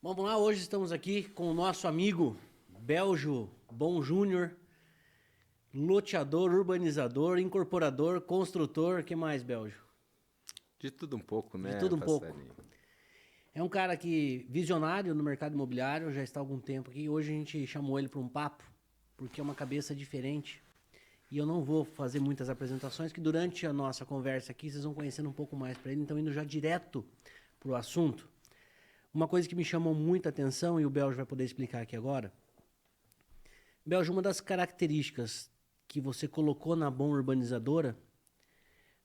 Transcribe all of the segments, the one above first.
Vamos lá, hoje estamos aqui com o nosso amigo Beljo Bom Júnior, loteador, urbanizador, incorporador, construtor, que mais, Beljo? De tudo um pouco, De né, tudo um pouco. passarinho? É um cara que visionário no mercado imobiliário, já está há algum tempo aqui. Hoje a gente chamou ele para um papo, porque é uma cabeça diferente. E eu não vou fazer muitas apresentações, que durante a nossa conversa aqui vocês vão conhecendo um pouco mais para ele, então indo já direto para o assunto. Uma coisa que me chamou muita atenção, e o Beljo vai poder explicar aqui agora. Beljo, uma das características que você colocou na Bom Urbanizadora,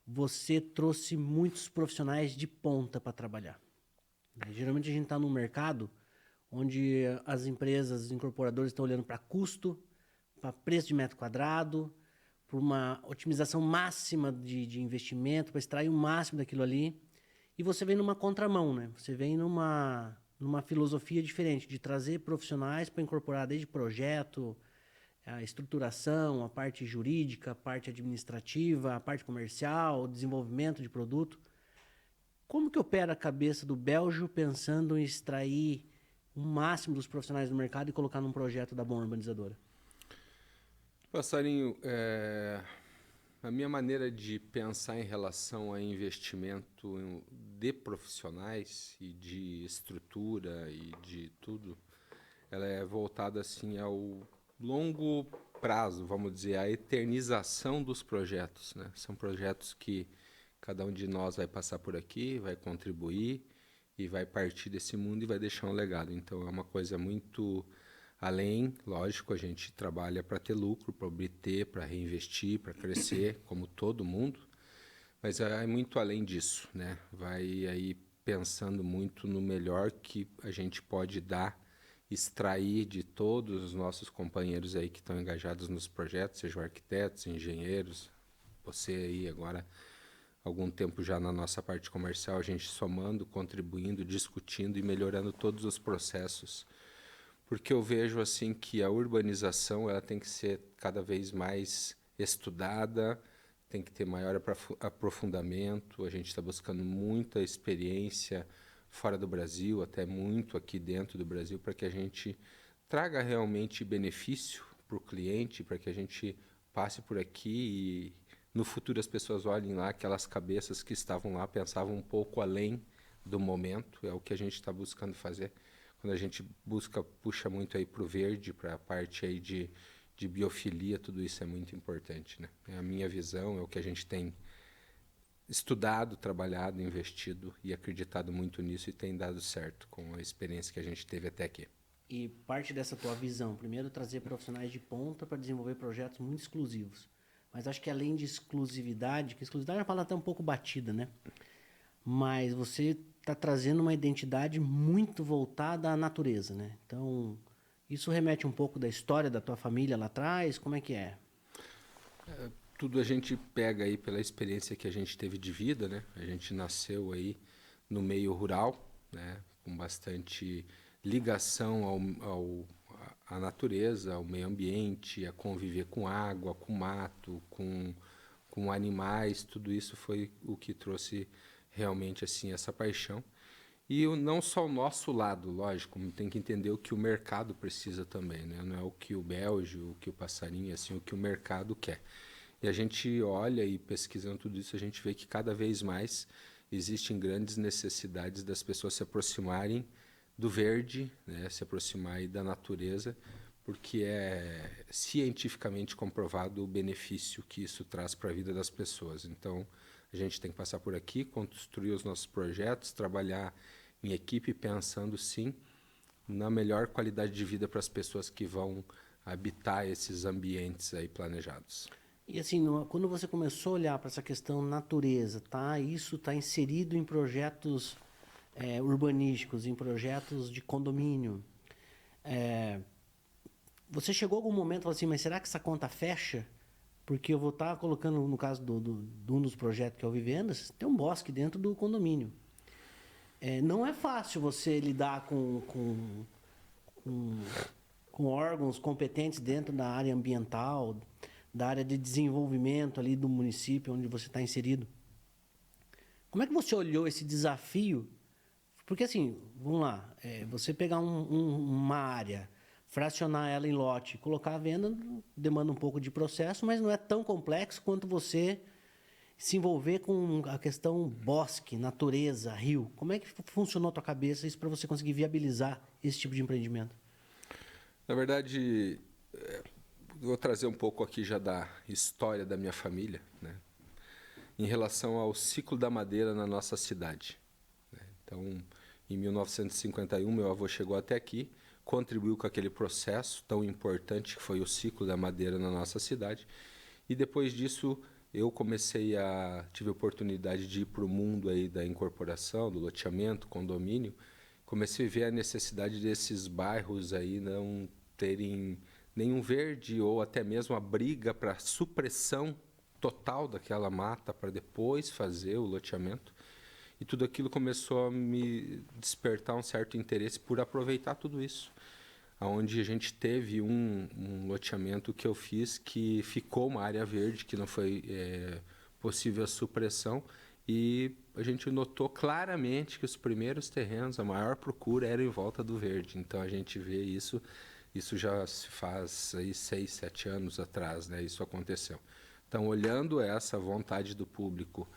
você trouxe muitos profissionais de ponta para trabalhar. Geralmente a gente está num mercado onde as empresas, os incorporadores estão olhando para custo, para preço de metro quadrado, por uma otimização máxima de investimento, para extrair o máximo daquilo ali. E você vem numa contramão, né? Você vem numa filosofia diferente, de trazer profissionais para incorporar desde projeto, a estruturação, a parte jurídica, a parte administrativa, a parte comercial, o desenvolvimento de produto. Como que opera a cabeça do Beljo pensando em extrair o máximo dos profissionais do mercado e colocar num projeto da Bom Urbanizadora? Passarinho, a minha maneira de pensar em relação a investimento de profissionais e de estrutura e de tudo, ela é voltada assim ao longo prazo, vamos dizer, a eternização dos projetos, né? São projetos que cada um de nós vai passar por aqui, vai contribuir e vai partir desse mundo e vai deixar um legado. Então é uma coisa muito além, lógico, a gente trabalha para ter lucro, para obter, para reinvestir, para crescer, como todo mundo, mas é muito além disso, né? Vai aí pensando muito no melhor que a gente pode dar, extrair de todos os nossos companheiros aí que estão engajados nos projetos, sejam arquitetos, engenheiros, você aí agora algum tempo já na nossa parte comercial, a gente somando, contribuindo, discutindo e melhorando todos os processos. Porque eu vejo assim que a urbanização ela tem que ser cada vez mais estudada, tem que ter maior aprofundamento, a gente está buscando muita experiência fora do Brasil, até muito aqui dentro do Brasil, para que a gente traga realmente benefício para o cliente, para que a gente passe por aqui e no futuro as pessoas olhem lá, aquelas cabeças que estavam lá, pensavam um pouco além do momento, é o que a gente está buscando fazer. Quando a gente busca, puxa muito aí para o verde, para a parte aí de biofilia, tudo isso é muito importante, né? É a minha visão, é o que a gente tem estudado, trabalhado, investido e acreditado muito nisso e tem dado certo com a experiência que a gente teve até aqui. E parte dessa tua visão, primeiro trazer profissionais de ponta para desenvolver projetos muito exclusivos. Mas acho que além de exclusividade, que exclusividade é uma palavra até um pouco batida, né? Mas você está trazendo uma identidade muito voltada à natureza, né? Então, isso remete um pouco da história da tua família lá atrás, como é que é? Tudo a gente pega aí pela experiência que a gente teve de vida, né? A gente nasceu aí no meio rural, né? Com bastante ligação à natureza, ao meio ambiente, a conviver com água, com mato, com animais, tudo isso foi o que trouxe realmente assim essa paixão. E não só o nosso lado, lógico, tem que entender o que o mercado precisa também, né? Não é o que o Beljo, o que o passarinho, assim, o que o mercado quer. E a gente olha e pesquisando tudo isso, a gente vê que cada vez mais existem grandes necessidades das pessoas se aproximarem do verde, né? Se aproximar aí da natureza, porque é cientificamente comprovado o benefício que isso traz para a vida das pessoas. Então, a gente tem que passar por aqui, construir os nossos projetos, trabalhar em equipe pensando sim na melhor qualidade de vida para as pessoas que vão habitar esses ambientes aí planejados. E assim, quando você começou a olhar para essa questão natureza, tá? Isso está inserido em projetos urbanísticos, em projetos de condomínio. É, você chegou a algum momento e falou assim, mas será que essa conta fecha? Porque eu vou estar colocando, no caso de um dos projetos que eu Vivendas, tem um bosque dentro do condomínio. Não é fácil você lidar com, com órgãos competentes dentro da área ambiental, da área de desenvolvimento ali do município onde você está inserido. Como é que você olhou esse desafio Porque assim, vamos lá, você pegar uma área, fracionar ela em lote, colocar à venda, demanda um pouco de processo, mas não é tão complexo quanto você se envolver com a questão bosque, natureza, rio. Como é que funcionou a tua cabeça isso para você conseguir viabilizar esse tipo de empreendimento? Na verdade, vou trazer um pouco aqui já da história da minha família, né? Em relação ao ciclo da madeira na nossa cidade. Então, em 1951, meu avô chegou até aqui, contribuiu com aquele processo tão importante que foi o ciclo da madeira na nossa cidade. E depois disso, eu tive a oportunidade de ir para o mundo aí da incorporação, do loteamento, condomínio. Comecei a ver a necessidade desses bairros aí não terem nenhum verde ou até mesmo a briga para supressão total daquela mata para depois fazer o loteamento. E tudo aquilo começou a me despertar um certo interesse por aproveitar tudo isso. Onde a gente teve um loteamento que eu fiz que ficou uma área verde, que não foi possível a supressão, e a gente notou claramente que os primeiros terrenos, a maior procura era em volta do verde. Então a gente vê isso já se faz aí 6, 7 anos atrás, né? Isso aconteceu. Então, olhando essa vontade do público,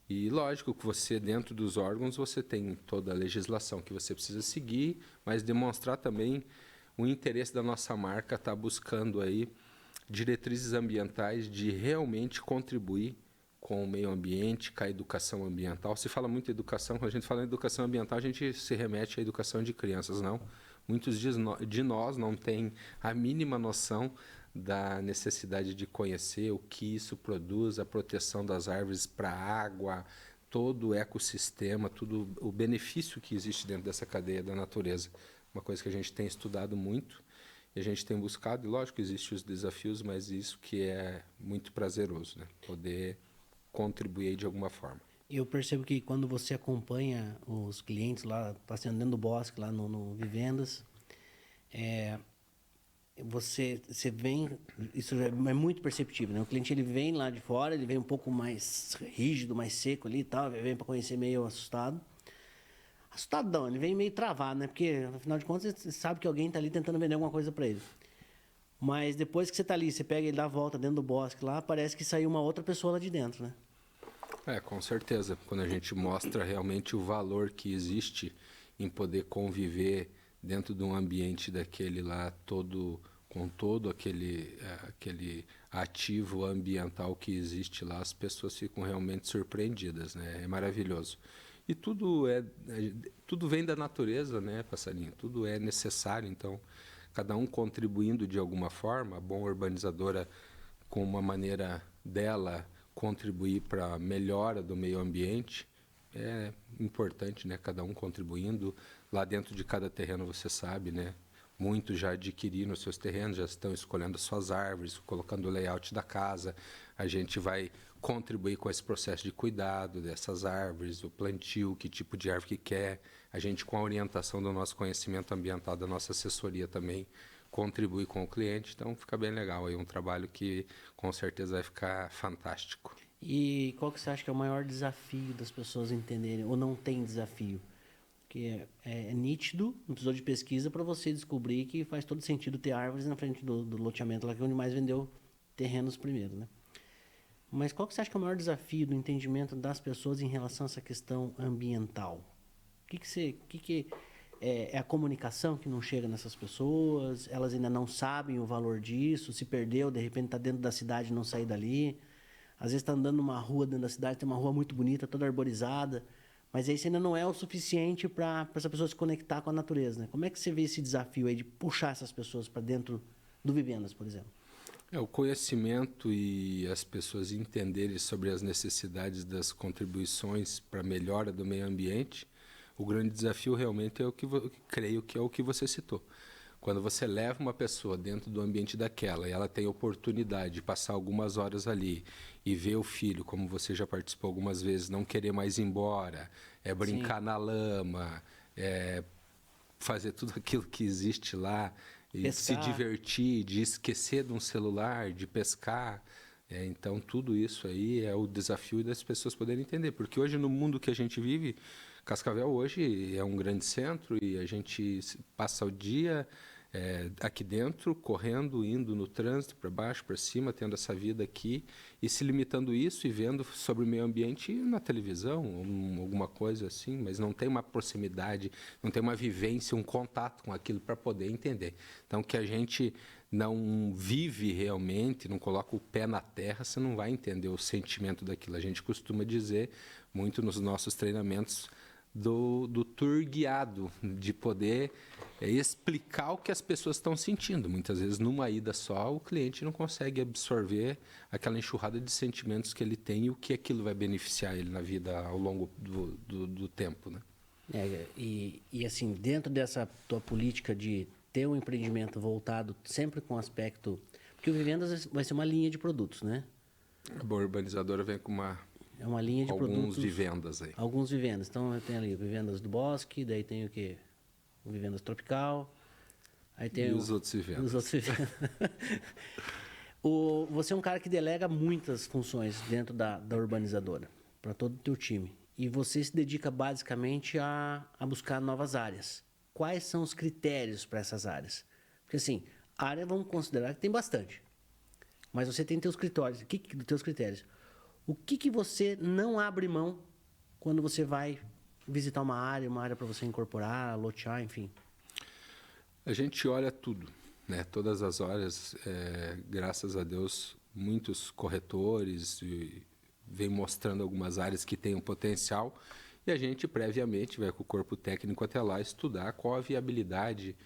e lógico que você, dentro dos órgãos, você tem toda a legislação que você precisa seguir, mas demonstrar também o interesse da nossa marca estar buscando aí diretrizes ambientais de realmente contribuir com o meio ambiente, com a educação ambiental. Se fala muito em educação, quando a gente fala em educação ambiental, a gente se remete à educação de crianças, não? Muitos de nós não têm a mínima noção da necessidade de conhecer o que isso produz, a proteção das árvores para a água, todo o ecossistema, tudo o benefício que existe dentro dessa cadeia da natureza. Uma coisa que a gente tem estudado muito e a gente tem buscado, e lógico que existem os desafios, mas isso que é muito prazeroso, né? Poder contribuir de alguma forma. Eu percebo que quando você acompanha os clientes lá, passeando dentro do bosque, lá no Vivendas, você vem, isso é muito perceptível, né? O cliente ele vem lá de fora, ele vem um pouco mais rígido, mais seco ali e tal, vem para conhecer meio assustado. Assustado não, ele vem meio travado, né? Porque, afinal de contas, você sabe que alguém está ali tentando vender alguma coisa para ele. Mas depois que você está ali, você pega ele dá a volta dentro do bosque lá, parece que saiu uma outra pessoa lá de dentro, né? Com certeza. Quando a gente mostra realmente o valor que existe em poder conviver dentro de um ambiente daquele lá, com todo aquele ativo ambiental que existe lá, as pessoas ficam realmente surpreendidas, né? É maravilhoso. E tudo vem da natureza, né, passarinho? Tudo é necessário, então cada um contribuindo de alguma forma, a Boa Urbanizadora com uma maneira dela contribuir para a melhora do meio ambiente, é importante, né? Cada um contribuindo. Lá dentro de cada terreno, você sabe, né? Muitos já adquiriram os seus terrenos, já estão escolhendo suas árvores, colocando o layout da casa. A gente vai contribuir com esse processo de cuidado dessas árvores, o plantio, que tipo de árvore que quer. A gente, com a orientação do nosso conhecimento ambiental, da nossa assessoria também, contribui com o cliente. Então, fica bem legal aí, um trabalho que com certeza vai ficar fantástico. E qual que você acha que é o maior desafio das pessoas entenderem, ou não tem desafio? Porque é nítido, não precisou de pesquisa para você descobrir que faz todo sentido ter árvores na frente do loteamento lá, que é onde mais vendeu terrenos primeiro, né? Mas qual que você acha que é o maior desafio do entendimento das pessoas em relação a essa questão ambiental? É a comunicação que não chega nessas pessoas? Elas ainda não sabem o valor disso? Se perdeu, de repente está dentro da cidade e não sair dali? Às vezes está andando numa rua dentro da cidade, tem uma rua muito bonita, toda arborizada, mas isso ainda não é o suficiente para essa pessoa se conectar com a natureza, né? Como é que você vê esse desafio aí de puxar essas pessoas para dentro do Vivendas, por exemplo? O conhecimento e as pessoas entenderem sobre as necessidades das contribuições para a melhora do meio ambiente, o grande desafio realmente é o que creio que é o que você citou. Quando você leva uma pessoa dentro do ambiente daquela e ela tem oportunidade de passar algumas horas ali e ver o filho, como você já participou algumas vezes, não querer mais ir embora, brincar na lama, fazer tudo aquilo que existe lá, e se divertir, de esquecer de um celular, de pescar, Então, tudo isso aí é o desafio das pessoas poderem entender. Porque hoje, no mundo que a gente vive, Cascavel hoje é um grande centro e a gente passa o dia aqui dentro, correndo, indo no trânsito, para baixo, para cima, tendo essa vida aqui e se limitando isso e vendo sobre o meio ambiente na televisão, alguma coisa assim, mas não tem uma proximidade, não tem uma vivência, um contato com aquilo para poder entender. Então, que a gente não vive realmente, não coloca o pé na terra, você não vai entender o sentimento daquilo. A gente costuma dizer muito nos nossos treinamentos do tour guiado, de poder explicar o que as pessoas estão sentindo. Muitas vezes, numa ida só, o cliente não consegue absorver aquela enxurrada de sentimentos que ele tem e o que aquilo vai beneficiar ele na vida ao longo do tempo, né? E assim, dentro dessa tua política de ter um empreendimento voltado sempre com aspecto... Porque o Vivendas vai ser uma linha de produtos, né? A boa urbanizadora vem com É uma linha de produtos... Alguns vivendas aí. Alguns vivendas. Então, tem ali o Vivendas do Bosque, daí tem o quê? O Vivendas Tropical. Aí tem os outros vivendas. Os outros vivendas. Você é um cara que delega muitas funções dentro da urbanizadora, para todo o teu time. E você se dedica basicamente a buscar novas áreas. Quais são os critérios para essas áreas? Porque assim, área vamos considerar que tem bastante. Mas você tem teus critérios. Teus critérios. O que você não abre mão quando você vai visitar uma área para você incorporar, lotear, enfim? A gente olha tudo, né? Todas as áreas, graças a Deus, muitos corretores vêm mostrando algumas áreas que têm um potencial e a gente previamente vai com o corpo técnico até lá estudar qual a viabilidade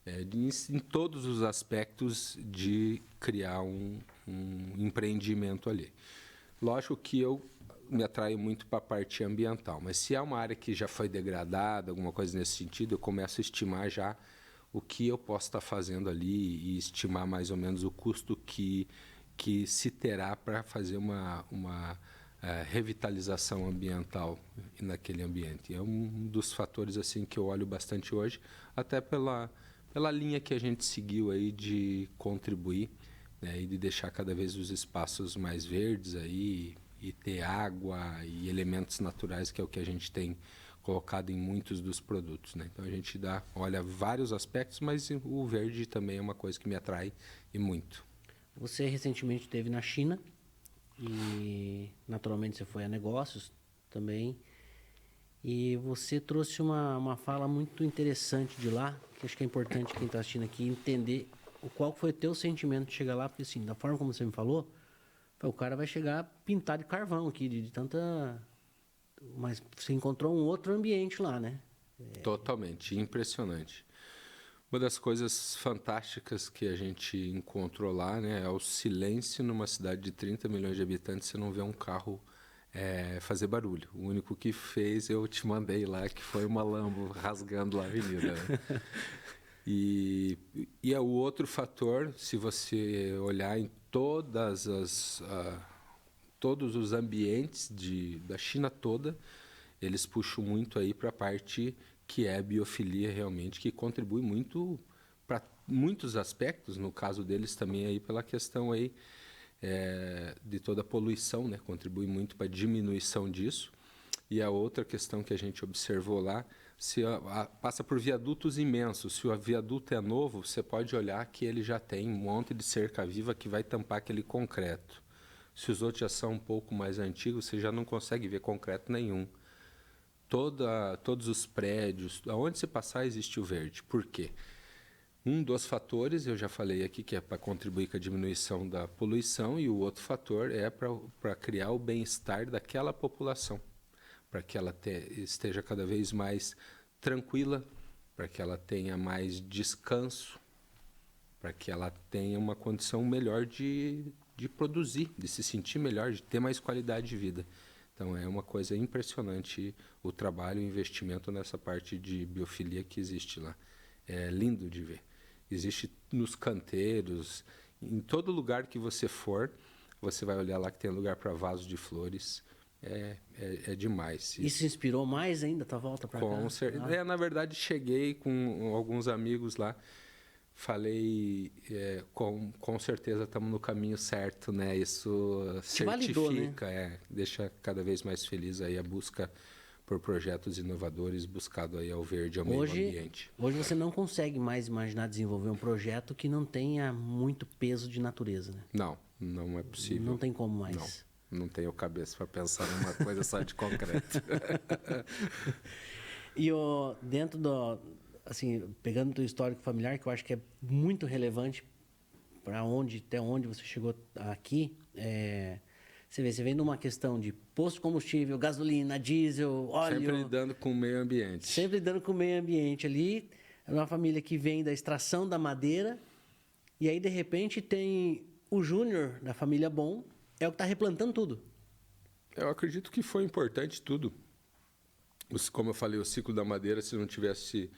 em todos os aspectos de criar um empreendimento ali. Lógico que eu me atraio muito para a parte ambiental, mas se é uma área que já foi degradada, alguma coisa nesse sentido, eu começo a estimar já o que eu posso estar fazendo ali e estimar mais ou menos o custo que se terá para fazer uma revitalização ambiental naquele ambiente. É um dos fatores assim que eu olho bastante hoje, até pela linha que a gente seguiu aí de contribuir, né, e de deixar cada vez os espaços mais verdes aí e ter água e elementos naturais, que é o que a gente tem colocado em muitos dos produtos, né? Então a gente olha vários aspectos, mas o verde também é uma coisa que me atrai e muito. Você recentemente esteve na China e naturalmente você foi a negócios também. E você trouxe uma fala muito interessante de lá, que acho que é importante quem está assistindo aqui entender qual foi o teu sentimento de chegar lá, porque assim, da forma como você me falou, o cara vai chegar pintado de carvão aqui, de tanta... Mas você encontrou um outro ambiente lá, né? Totalmente, impressionante. Uma das coisas fantásticas que a gente encontrou lá, né, é o silêncio numa cidade de 30 milhões de habitantes, você não vê um carro fazer barulho. O único que fez, eu te mandei lá, que foi uma Lambo rasgando a avenida. Né? E é o outro fator, se você olhar em todos os ambientes da China toda, eles puxam muito aí para a parte que é a biofilia realmente, que contribui muito para muitos aspectos, no caso deles também aí pela questão aí de toda a poluição, né? Contribui muito para a diminuição disso. E a outra questão que a gente observou lá, passa por viadutos imensos. Se o viaduto é novo, você pode olhar que ele já tem um monte de cerca viva que vai tampar aquele concreto. Se os outros já são um pouco mais antigos, você já não consegue ver concreto nenhum. Todos os prédios, aonde você passar existe o verde. Por quê? Um dos fatores, eu já falei aqui, que é para contribuir com a diminuição da poluição, e o outro fator é para criar o bem-estar daquela população, para que ela esteja cada vez mais tranquila, para que ela tenha mais descanso, para que ela tenha uma condição melhor de produzir, de se sentir melhor, de ter mais qualidade de vida. Então, é uma coisa impressionante o trabalho e o investimento nessa parte de biofilia que existe lá. É lindo de ver. Existe nos canteiros, em todo lugar que você for, você vai olhar lá que tem lugar para vaso de flores. É demais. Isso inspirou mais ainda a tua volta para cá? Com certeza. Na verdade, cheguei com alguns amigos lá. Falei, com certeza estamos no caminho certo, né? Isso validou, né? certifica, deixa cada vez mais feliz aí a busca por projetos inovadores buscado aí ao verde, ao meio ambiente. Hoje você não consegue mais imaginar desenvolver um projeto que não tenha muito peso de natureza, né? Não é possível. Não tem como mais. Não tenho cabeça para pensar numa coisa só de concreto. E dentro assim, pegando o teu histórico familiar, que eu acho que é muito relevante para até onde você chegou aqui, você vem de uma questão de posto de combustível, gasolina, diesel, óleo. Sempre lidando com o meio ambiente. Sempre lidando com o meio ambiente ali. É uma família que vem da extração da madeira, e aí, de repente, tem o Júnior da família Bom, é o que está replantando tudo. Eu acredito que foi importante tudo. Como eu falei, o ciclo da madeira, se não tivesse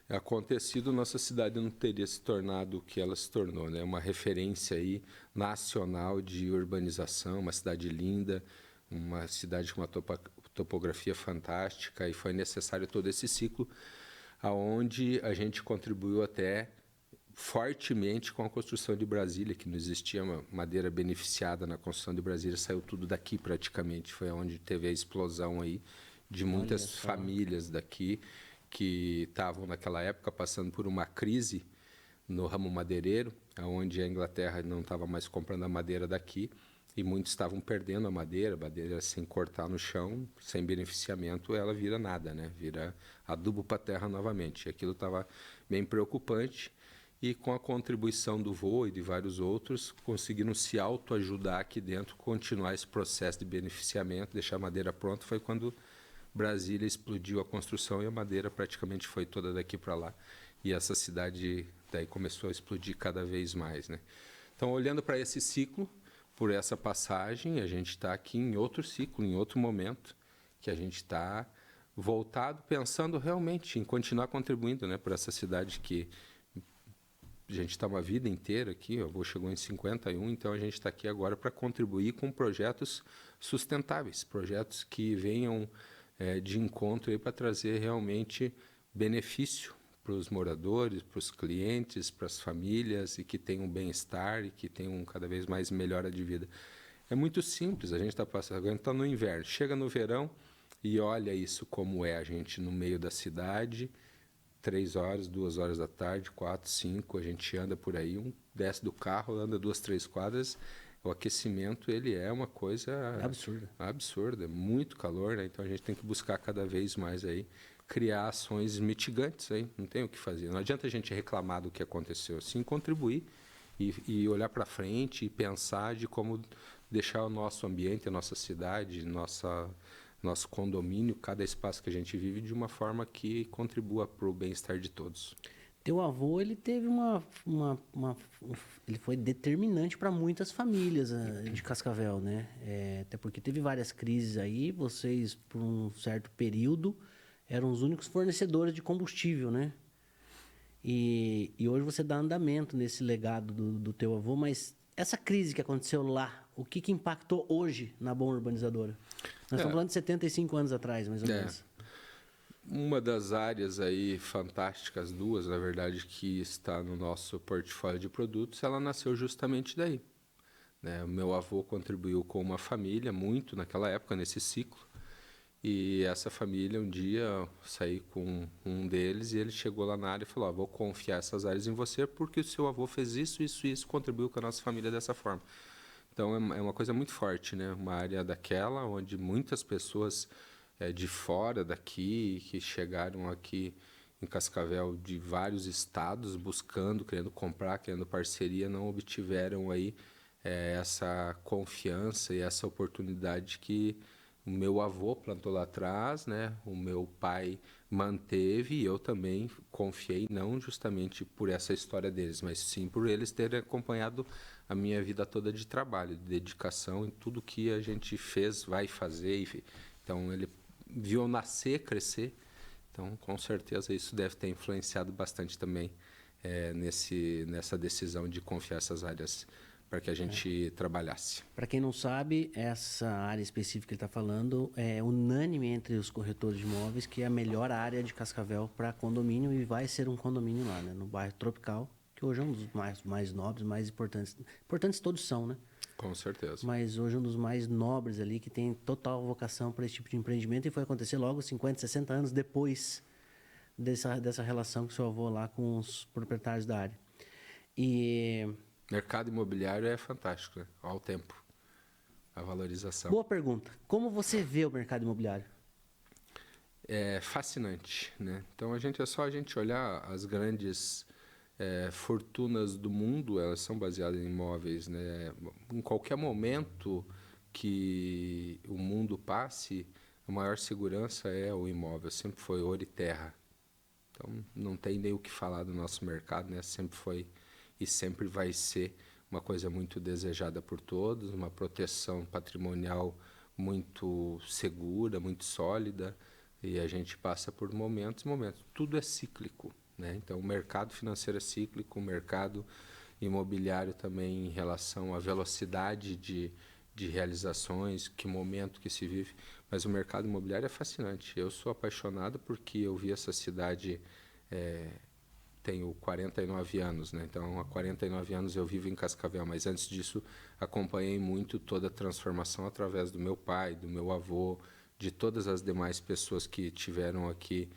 acontecido, nossa cidade não teria se tornado o que ela se tornou, né? Uma referência aí nacional de urbanização, uma cidade linda, uma cidade com uma topografia fantástica, e foi necessário todo esse ciclo, aonde a gente contribuiu até fortemente com a construção de Brasília, que não existia uma madeira beneficiada na construção de Brasília, saiu tudo daqui praticamente, foi onde teve a explosão aí de muitas famílias daqui que estavam naquela época passando por uma crise no ramo madeireiro, onde a Inglaterra não estava mais comprando a madeira daqui e muitos estavam perdendo a madeira sem cortar no chão, sem beneficiamento, ela vira nada, né? Vira adubo para a terra novamente. E aquilo estava bem preocupante, e com a contribuição do vô e de vários outros, conseguiram se autoajudar aqui dentro, continuar esse processo de beneficiamento, deixar a madeira pronta. Foi quando Brasília explodiu a construção e a madeira praticamente foi toda daqui para lá. E essa cidade daí começou a explodir cada vez mais, né? Então, olhando para esse ciclo, por essa passagem, a gente está aqui em outro ciclo, em outro momento, que a gente está voltado, pensando realmente em continuar contribuindo, né, para essa cidade que a gente está uma vida inteira aqui. O avô chegou em 51, então a gente está aqui agora para contribuir com projetos sustentáveis, projetos que venham de encontro para trazer realmente benefício para os moradores, para os clientes, para as famílias, e que tenham bem-estar e que tenham cada vez mais melhora de vida. É muito simples, a gente está passando, agora está no inverno, chega no verão e olha isso como é a gente no meio da cidade, 3 horas, 2 horas da tarde, 4, 5, a gente anda por aí, desce do carro, anda 2, 3 quadras. O aquecimento, ele é uma coisa absurda, muito calor, né? Então a gente tem que buscar cada vez mais aí criar ações mitigantes aí, não tem o que fazer. Não adianta a gente reclamar do que aconteceu, sim contribuir e olhar para frente e pensar de como deixar o nosso ambiente, a nossa cidade, nosso condomínio, cada espaço que a gente vive, de uma forma que contribua para o bem-estar de todos. Teu avô, ele teve ele foi determinante para muitas famílias de Cascavel, né? Até porque teve várias crises aí, vocês, por um certo período, eram os únicos fornecedores de combustível, né? E hoje você dá andamento nesse legado do teu avô, mas essa crise que aconteceu lá, o que impactou hoje na Bom Urbanizadora? Nós estamos falando de 75 anos atrás, mais ou menos. Uma das áreas aí fantásticas, duas, na verdade, que está no nosso portfólio de produtos, ela nasceu justamente daí, né? O meu avô contribuiu com uma família muito naquela época, nesse ciclo, e essa família, um dia, eu saí com um deles e ele chegou lá na área e falou: vou confiar essas áreas em você porque o seu avô fez isso, isso e isso, contribuiu com a nossa família dessa forma. Então, é uma coisa muito forte, né? Uma área daquela onde muitas pessoas de fora daqui, que chegaram aqui em Cascavel de vários estados, buscando, querendo comprar, querendo parceria, não obtiveram aí essa confiança e essa oportunidade que o meu avô plantou lá atrás, né? O meu pai manteve, e eu também confiei, não justamente por essa história deles, mas sim por eles terem acompanhado a minha vida toda de trabalho, de dedicação em tudo que a gente fez, vai fazer. Então, ele viu eu nascer, crescer. Então, com certeza, isso deve ter influenciado bastante também nessa decisão de confiar essas áreas para que a gente trabalhasse. Para quem não sabe, essa área específica que ele está falando é unânime entre os corretores de imóveis que é a melhor área de Cascavel para condomínio, e vai ser um condomínio lá, né, no bairro Tropical, que que hoje é um dos mais nobres, mais importantes. Importantes todos são, né? Com certeza. Mas hoje é um dos mais nobres ali, que tem total vocação para esse tipo de empreendimento, e foi acontecer logo 50, 60 anos depois dessa relação com seu avô lá com os proprietários da área. E... Mercado imobiliário é fantástico, né? Ao tempo. A valorização. Boa pergunta. Como você vê o mercado imobiliário? É fascinante, né? Então é só a gente olhar as grandes fortunas do mundo, elas são baseadas em imóveis, né? Em qualquer momento que o mundo passe, a maior segurança é o imóvel, sempre foi ouro e terra. Então não tem nem o que falar do nosso mercado, né? Sempre foi e sempre vai ser uma coisa muito desejada por todos, uma proteção patrimonial muito segura, muito sólida, e a gente passa por momentos. Tudo é cíclico, né? Então o mercado financeiro é cíclico, o mercado imobiliário também em relação à velocidade de realizações, que momento que se vive, mas o mercado imobiliário é fascinante. Eu sou apaixonado porque eu vi essa cidade, tenho 49 anos, né? Então há 49 anos eu vivo em Cascavel, mas antes disso acompanhei muito toda a transformação através do meu pai, do meu avô, de todas as demais pessoas que tiveram aqui.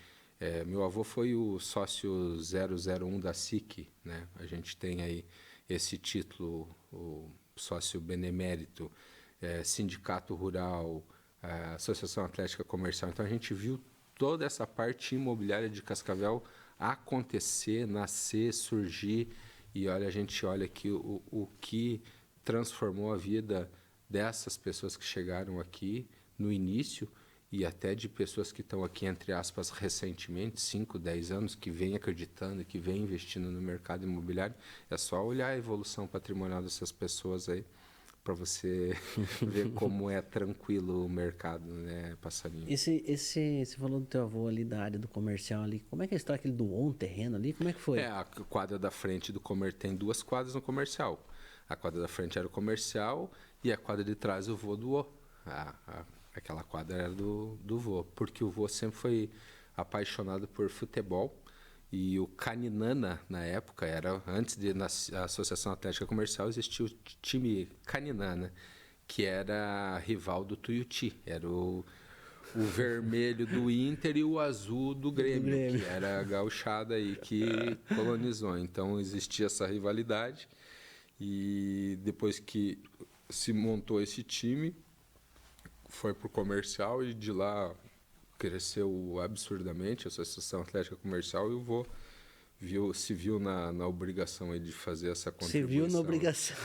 Meu avô foi o sócio 001 da SIC, né? A gente tem aí esse título, o sócio benemérito, sindicato rural, associação atlética comercial. Então a gente viu toda essa parte imobiliária de Cascavel acontecer, nascer, surgir, e olha, a gente olha aqui o que transformou a vida dessas pessoas que chegaram aqui no início, e até de pessoas que estão aqui, entre aspas, recentemente, 5, 10 anos, que vêm acreditando, que vêm investindo no mercado imobiliário. É só olhar a evolução patrimonial dessas pessoas aí, para você ver como é tranquilo o mercado, né, Passarinho? Você falou do teu avô ali, da área do comercial ali. Como é que é a história que ele doou um terreno ali? Como é que foi? A quadra da frente do comercial, tem 2 quadras no comercial. A quadra da frente era o comercial e a quadra de trás o vô doou. Aquela quadra era do vô, porque o vô sempre foi apaixonado por futebol. E o Caninana, na época, antes da Associação Atlética Comercial, existia o time Caninana, que era rival do Tuiuti. Era o vermelho do Inter e o azul do Grêmio, que era a gauchada aí que colonizou. Então existia essa rivalidade, e depois que se montou esse time, foi para o comercial, e de lá cresceu absurdamente a Associação Atlética Comercial, e o vô se viu na obrigação aí de fazer essa contribuição. Se viu na obrigação.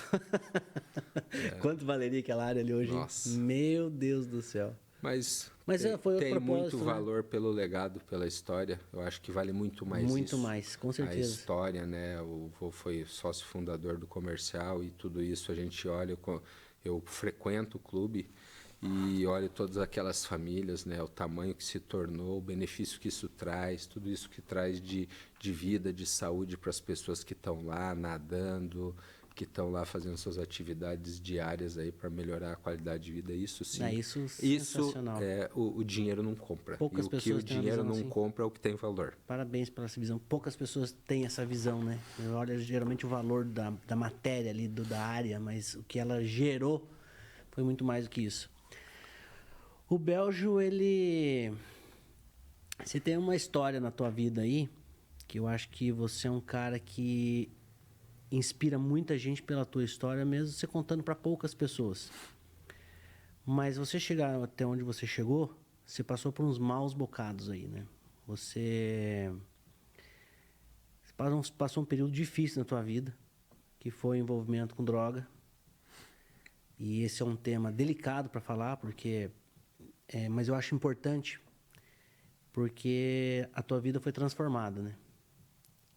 Quanto valeria aquela área ali hoje? Nossa. Meu Deus do céu. Mas foi tem outro muito propósito, valor, né? Pelo legado, pela história. Eu acho que vale muito mais isso. Muito mais, com certeza. A história, né? O vô foi sócio fundador do comercial, e tudo isso a gente olha. Eu frequento o clube e olho todas aquelas famílias, né? O tamanho que se tornou, o benefício que isso traz, tudo isso que traz de vida, de saúde para as pessoas que estão lá nadando, que estão lá fazendo suas atividades diárias aí para melhorar a qualidade de vida. Isso sim. Isso sensacional. O dinheiro não compra. Poucas e o pessoas que o dinheiro não assim. compra é o que tem valor. Parabéns pela essa visão. Poucas pessoas têm essa visão, né? Olha geralmente o valor da matéria ali, da área, mas o que ela gerou foi muito mais do que isso. O Belgio, ele... Você tem uma história na tua vida aí, que eu acho que você é um cara que inspira muita gente pela tua história, mesmo você contando para poucas pessoas. Mas você chegar até onde você chegou, você passou por uns maus bocados aí, né? Você passou um período difícil na tua vida, que foi o envolvimento com droga. E esse é um tema delicado para falar, mas eu acho importante, porque a tua vida foi transformada, né?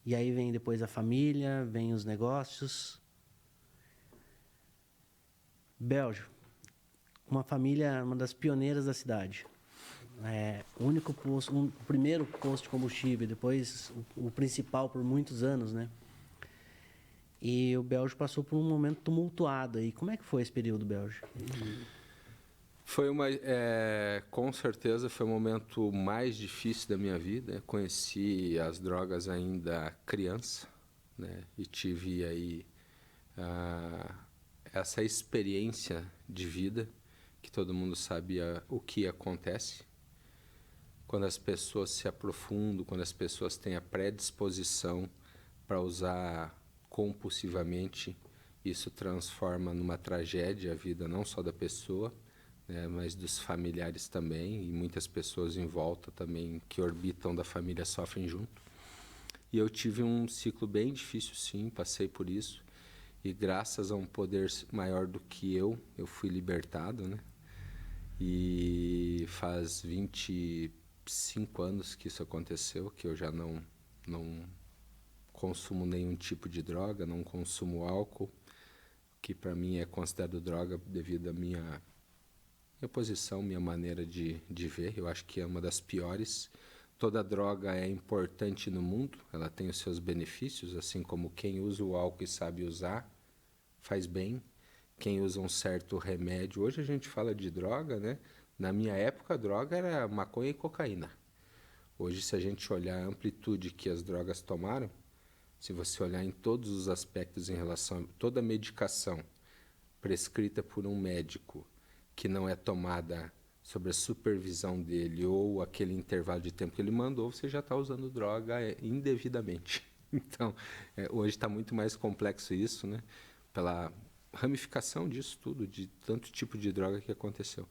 E aí vem depois a família, vem os negócios. Belgio, uma família, uma das pioneiras da cidade. O primeiro posto de combustível, depois o principal por muitos anos, né? E o Belgio passou por um momento tumultuado aí. Como é que foi esse período, Belgio? Foi com certeza foi o momento mais difícil da minha vida. Eu conheci as drogas ainda criança, né? E tive aí essa experiência de vida, que todo mundo sabe o que acontece quando as pessoas se aprofundam, quando as pessoas têm a predisposição para usar compulsivamente. Isso transforma numa tragédia a vida não só da pessoa, né, mas dos familiares também, e muitas pessoas em volta também que orbitam da família sofrem junto. E eu tive um ciclo bem difícil, sim, passei por isso, e graças a um poder maior do que eu fui libertado, né? E faz 25 anos que isso aconteceu, que eu já não consumo nenhum tipo de droga, não consumo álcool, que para mim é considerado droga devido à minha posição, minha maneira de ver. Eu acho que é uma das piores. Toda droga é importante no mundo, ela tem os seus benefícios, assim como quem usa o álcool e sabe usar, faz bem. Quem usa um certo remédio, hoje a gente fala de droga, né? Na minha época, a droga era maconha e cocaína. Hoje, se a gente olhar a amplitude que as drogas tomaram, se você olhar em todos os aspectos em relação a toda a medicação prescrita por um médico que não é tomada sob a supervisão dele ou aquele intervalo de tempo que ele mandou, você já está usando droga indevidamente. Então, hoje está muito mais complexo isso, né? Pela ramificação disso tudo, de tanto tipo de droga que aconteceu.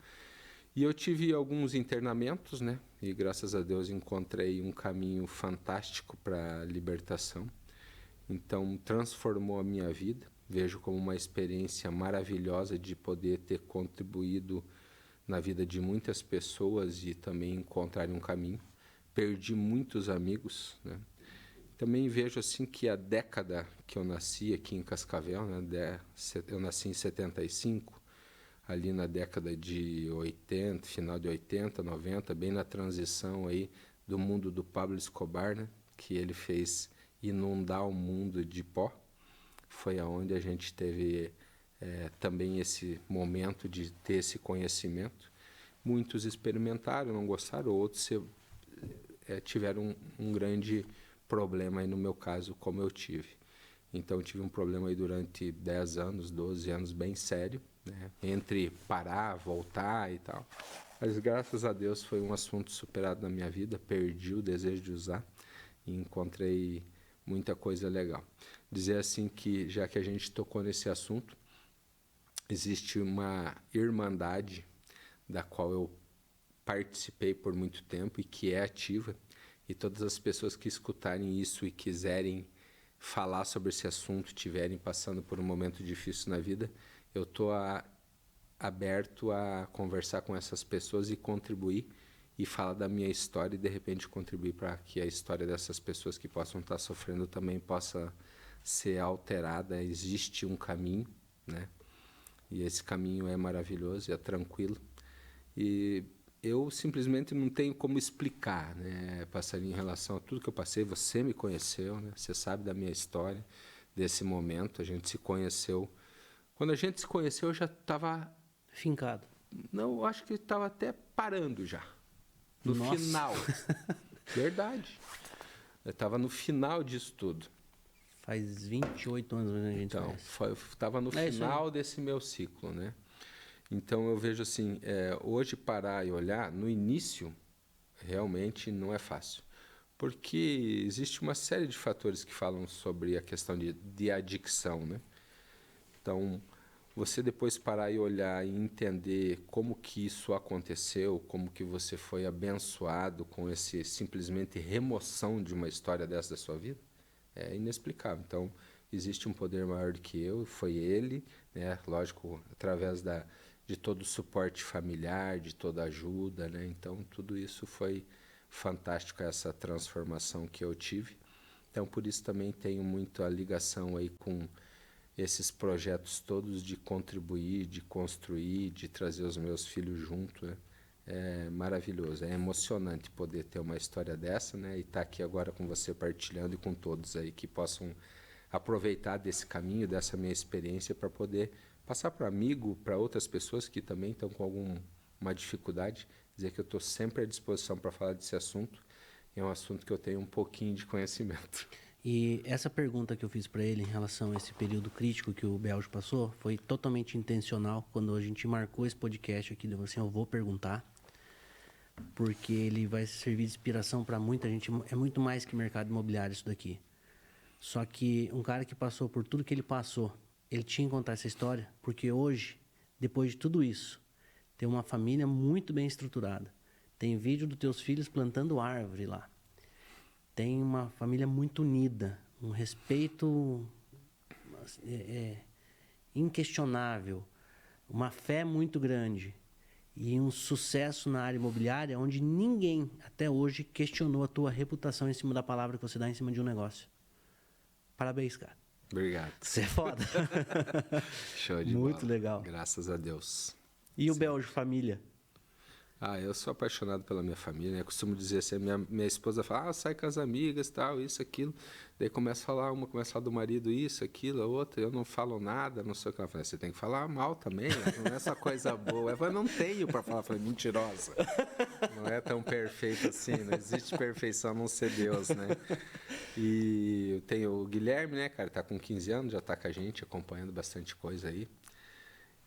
E eu tive alguns internamentos, né? E graças a Deus encontrei um caminho fantástico para a libertação. Então, transformou a minha vida. Vejo como uma experiência maravilhosa de poder ter contribuído na vida de muitas pessoas e também encontrar um caminho. Perdi muitos amigos, né? Também vejo assim que a década que eu nasci aqui em Cascavel, né? Eu nasci em 75, ali na década de 80, final de 80, 90, bem na transição aí do mundo do Pablo Escobar, né? Que ele fez inundar o mundo de pó. Foi aonde a gente teve também esse momento de ter esse conhecimento. Muitos experimentaram, não gostaram, outros tiveram um grande problema aí no meu caso, como eu tive. Então eu tive um problema aí durante 10 anos, 12 anos, bem sério, né? Entre parar, voltar e tal. Mas graças a Deus foi um assunto superado na minha vida, perdi o desejo de usar e encontrei muita coisa legal. Dizer assim que, já que a gente tocou nesse assunto, existe uma irmandade da qual eu participei por muito tempo e que é ativa, e todas as pessoas que escutarem isso e quiserem falar sobre esse assunto, estiverem passando por um momento difícil na vida, eu estou aberto a conversar com essas pessoas e contribuir e falar da minha história e de repente contribuir para que a história dessas pessoas que possam estar sofrendo também possa ser alterada. Existe um caminho, né? E esse caminho é maravilhoso, é tranquilo. E eu simplesmente não tenho como explicar, né, Passarinho, em relação a tudo que eu passei. Você me conheceu, né? Você sabe da minha história, desse momento. A gente se conheceu. Quando a gente se conheceu, eu já estava... Fincado. Não, eu acho que estava até parando já. No Nossa. final. Verdade. Eu estava no final disso tudo. Faz 28 anos que a gente Então, conhece. estava no final desse meu ciclo, né? Então, eu vejo assim, hoje parar e olhar, no início, realmente não é fácil. Porque existe uma série de fatores que falam sobre a questão de adicção, né? Então, você depois parar e olhar e entender como que isso aconteceu, como que você foi abençoado com esse simplesmente remoção de uma história dessa da sua vida, é inexplicável. Então, existe um poder maior do que eu, foi ele, né? Lógico, através de todo o suporte familiar, de toda a ajuda, né? Então, tudo isso foi fantástico, essa transformação que eu tive. Então, por isso também tenho muito a ligação aí com esses projetos todos de contribuir, de construir, de trazer os meus filhos junto, né? É maravilhoso, é emocionante poder ter uma história dessa, né? E estar aqui agora com você partilhando e com todos aí que possam aproveitar desse caminho, dessa minha experiência para poder passar para amigo, para outras pessoas que também estão com alguma dificuldade, dizer que eu estou sempre à disposição para falar desse assunto. É um assunto que eu tenho um pouquinho de conhecimento. E essa pergunta que eu fiz para ele em relação a esse período crítico que o Belgio passou foi totalmente intencional. Quando a gente marcou esse podcast aqui, eu assim, eu vou perguntar, porque ele vai servir de inspiração para muita gente. É muito mais que mercado imobiliário isso daqui. Só que um cara que passou por tudo que ele passou, ele tinha que contar essa história, porque hoje, depois de tudo isso, tem uma família muito bem estruturada. Tem vídeo dos teus filhos plantando árvore lá. Tem uma família muito unida, um respeito inquestionável, uma fé muito grande e um sucesso na área imobiliária onde ninguém até hoje questionou a tua reputação em cima da palavra que você dá em cima de um negócio. Parabéns, cara. Obrigado. Você é foda. Show de bola. Muito legal. Graças a Deus. E o Belgio, família? Eu sou apaixonado pela minha família, né? Eu costumo dizer assim, minha esposa fala, sai com as amigas, tal, isso, aquilo. Daí começa a falar, uma começa a falar do marido, isso, aquilo, a outra, eu não falo nada, não sei o que. Ela fala, você tem que falar mal também, não é só coisa boa. Eu falo, não tenho para falar. Eu falei, mentirosa. Não é tão perfeito assim, não existe perfeição a não ser Deus, né? E eu tenho o Guilherme, né, cara, tá com 15 anos, já tá com a gente, acompanhando bastante coisa aí.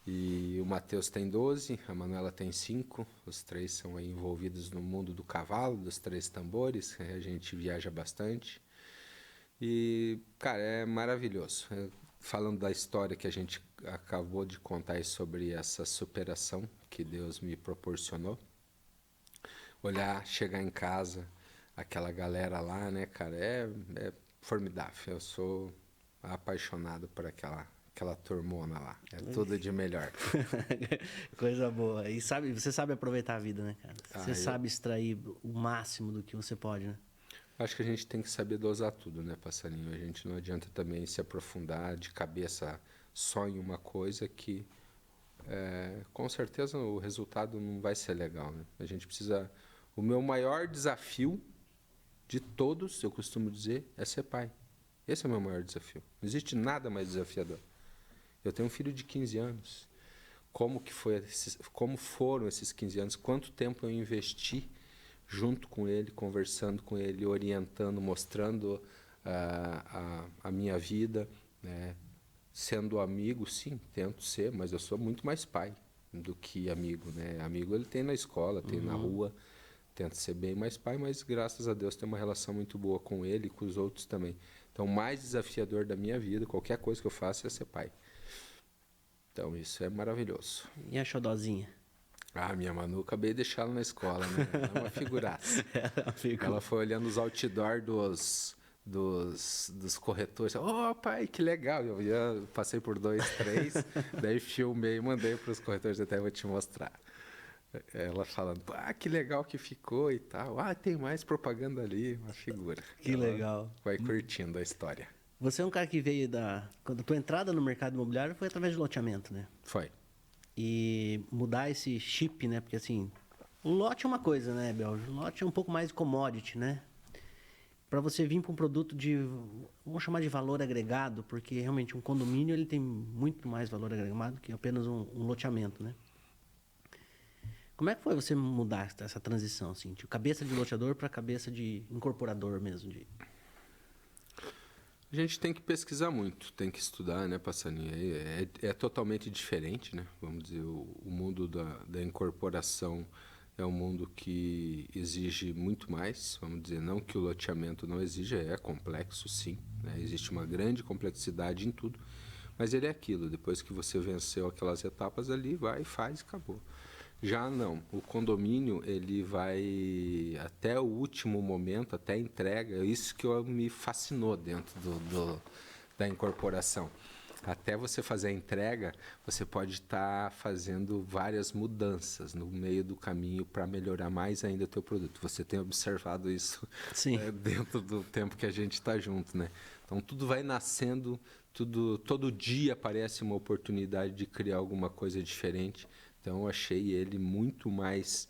E o Matheus tem 12, a Manuela tem 5, os três são aí envolvidos no mundo do cavalo, dos 3 tambores, a gente viaja bastante. E, cara, é maravilhoso. Falando da história que a gente acabou de contar aí sobre essa superação que Deus me proporcionou, olhar, chegar em casa, aquela galera lá, né, cara, é formidável. Eu sou apaixonado por aquela turmona lá. É tudo de melhor. Coisa boa. E você sabe aproveitar a vida, né, cara? Você sabe extrair o máximo do que você pode, né? Acho que a gente tem que saber dosar tudo, né, passarinho? A gente não adianta também se aprofundar de cabeça só em uma coisa que, com certeza, o resultado não vai ser legal, né? A gente precisa... O meu maior desafio de todos, eu costumo dizer, é ser pai. Esse é o meu maior desafio. Não existe nada mais desafiador. Eu tenho um filho de 15 anos. Como foram esses 15 anos? Quanto tempo eu investi junto com ele, conversando com ele, orientando, mostrando a minha vida, né? Sendo amigo, sim, tento ser, mas eu sou muito mais pai do que amigo, né? Amigo ele tem na escola, tem na rua, tento ser bem mais pai, mas graças a Deus tenho uma relação muito boa com ele e com os outros também. Então, o mais desafiador da minha vida, qualquer coisa que eu faça, é ser pai. Então, isso é maravilhoso. E a xodozinha? Minha Manu, acabei de deixar ela na escola, né? Ela é uma figuraça. Ela foi olhando os outdoor dos corretores. Pai, que legal. Eu passei por 2, 3, daí filmei e mandei para os corretores, até vou te mostrar. Ela falando, que legal que ficou e tal. Tem mais propaganda ali, uma figura. Que ela legal. Vai curtindo a história. Você é um cara que veio quando a tua entrada no mercado imobiliário foi através de loteamento, né? Foi. E mudar esse chip, né? Porque assim, o lote é uma coisa, né, Belgio? O lote é um pouco mais commodity, né? Para você vir para um produto vamos chamar de valor agregado, porque realmente um condomínio ele tem muito mais valor agregado que apenas um loteamento, né? Como é que foi você mudar essa transição, assim, de cabeça de loteador para cabeça de incorporador mesmo? A gente tem que pesquisar muito, tem que estudar, né, Passaninha? É totalmente diferente, né? Vamos dizer, o mundo da incorporação é um mundo que exige muito mais, vamos dizer, não que o loteamento não exija, é complexo, sim, né? Existe uma grande complexidade em tudo, mas ele é aquilo, depois que você venceu aquelas etapas ali, vai, faz e acabou. Já não, o condomínio ele vai até o último momento, até a entrega, isso que me fascinou dentro da incorporação. Até você fazer a entrega, você pode estar fazendo várias mudanças no meio do caminho para melhorar mais ainda o teu produto. Você tem observado isso dentro do tempo que a gente está junto, né? Então tudo vai nascendo, todo dia aparece uma oportunidade de criar alguma coisa diferente. Então, eu achei ele muito mais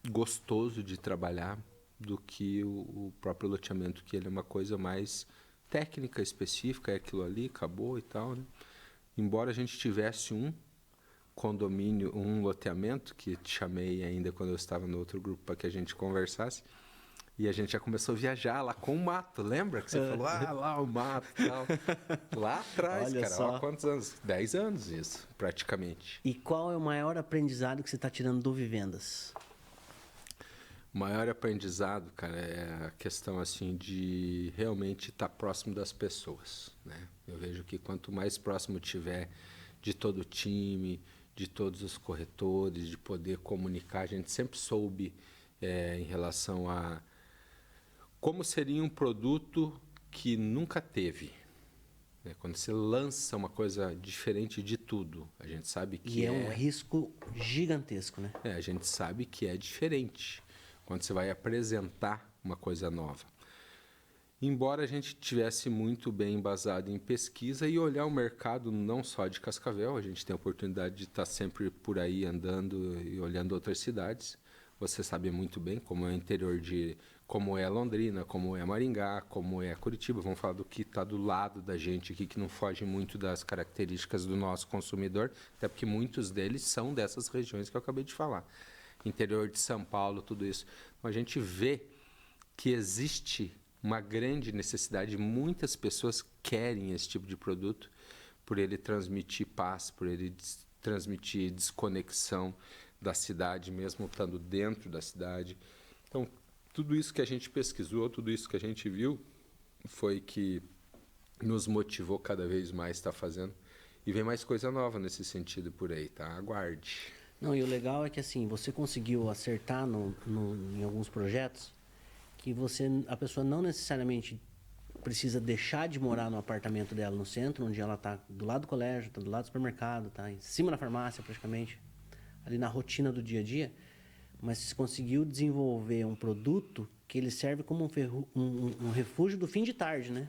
gostoso de trabalhar do que o próprio loteamento, que ele é uma coisa mais técnica, específica, é aquilo ali, acabou e tal, né? Embora a gente tivesse um condomínio, um loteamento, que te chamei ainda quando eu estava no outro grupo para que a gente conversasse, E a gente já começou a viajar lá com o mato, lembra? Que você falou, lá o mato e tal. Lá atrás, Olha cara, só. há quantos anos? 10 anos isso, praticamente. E qual é o maior aprendizado que você está tirando do Vivendas? O maior aprendizado, cara, é a questão assim de realmente estar próximo das pessoas, né? Eu vejo que quanto mais próximo tiver de todo o time, de todos os corretores, de poder comunicar, a gente sempre soube em relação a como seria um produto que nunca teve. Né? Quando você lança uma coisa diferente de tudo, a gente sabe que E é um risco gigantesco, né? a gente sabe que é diferente quando você vai apresentar uma coisa nova. Embora a gente tivesse muito bem embasado em pesquisa e olhar o mercado não só de Cascavel, a gente tem a oportunidade de estar sempre por aí andando e olhando outras cidades. Você sabe muito bem como é o interior como é Londrina, como é Maringá, como é Curitiba. Vamos falar do que está do lado da gente aqui, que não foge muito das características do nosso consumidor, até porque muitos deles são dessas regiões que eu acabei de falar. Interior de São Paulo, tudo isso. Então, a gente vê que existe uma grande necessidade, muitas pessoas querem esse tipo de produto por ele transmitir paz, por ele transmitir desconexão da cidade, mesmo estando dentro da cidade. Então, tudo isso que a gente pesquisou, tudo isso que a gente viu, foi que nos motivou cada vez mais a estar fazendo. E vem mais coisa nova nesse sentido por aí, tá? Aguarde. Não, e o legal é que assim, você conseguiu acertar em alguns projetos que a pessoa não necessariamente precisa deixar de morar no apartamento dela no centro, onde ela está do lado do colégio, está do lado do supermercado, está em cima da farmácia praticamente, ali na rotina do dia a dia, mas você conseguiu desenvolver um produto que ele serve como um refúgio do fim de tarde, né?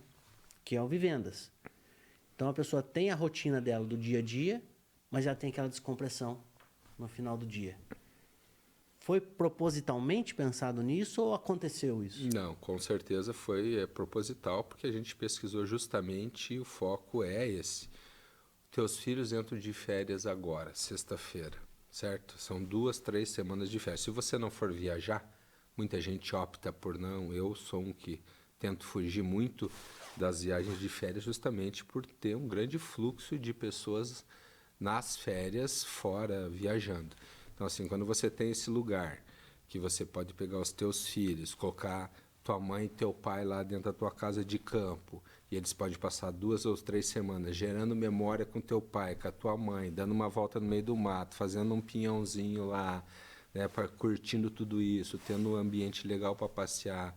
Que é o Vivendas. Então a pessoa tem a rotina dela do dia a dia, mas ela tem aquela descompressão no final do dia. Foi propositalmente pensado nisso ou aconteceu isso? Não, com certeza foi proposital, porque a gente pesquisou justamente e o foco é esse. Teus filhos entram de férias agora, sexta-feira, certo? São 2, 3 semanas de férias. Se você não for viajar, muita gente opta por não. Eu sou um que tento fugir muito das viagens de férias justamente por ter um grande fluxo de pessoas nas férias fora viajando. Então, assim, quando você tem esse lugar que você pode pegar os teus filhos, colocar tua mãe e teu pai lá dentro da tua casa de campo, e eles podem passar 2 ou 3 semanas gerando memória com teu pai, com a tua mãe, dando uma volta no meio do mato, fazendo um pinhãozinho lá, né, curtindo tudo isso, tendo um ambiente legal para passear,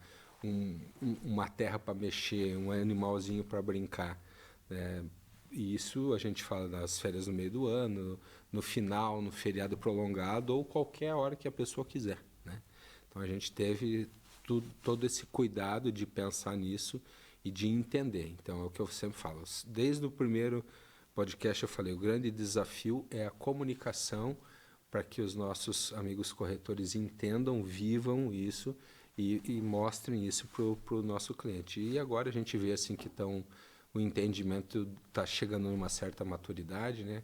uma terra para mexer, um animalzinho para brincar, né? E isso a gente fala das férias no meio do ano, no final, no feriado prolongado ou qualquer hora que a pessoa quiser, né? Então a gente teve todo esse cuidado de pensar nisso e de entender. Então é o que eu sempre falo. Desde o primeiro podcast eu falei, o grande desafio é a comunicação para que os nossos amigos corretores entendam, vivam isso e mostrem isso para o nosso cliente. E agora a gente vê assim que o entendimento está chegando a uma certa maturidade, né?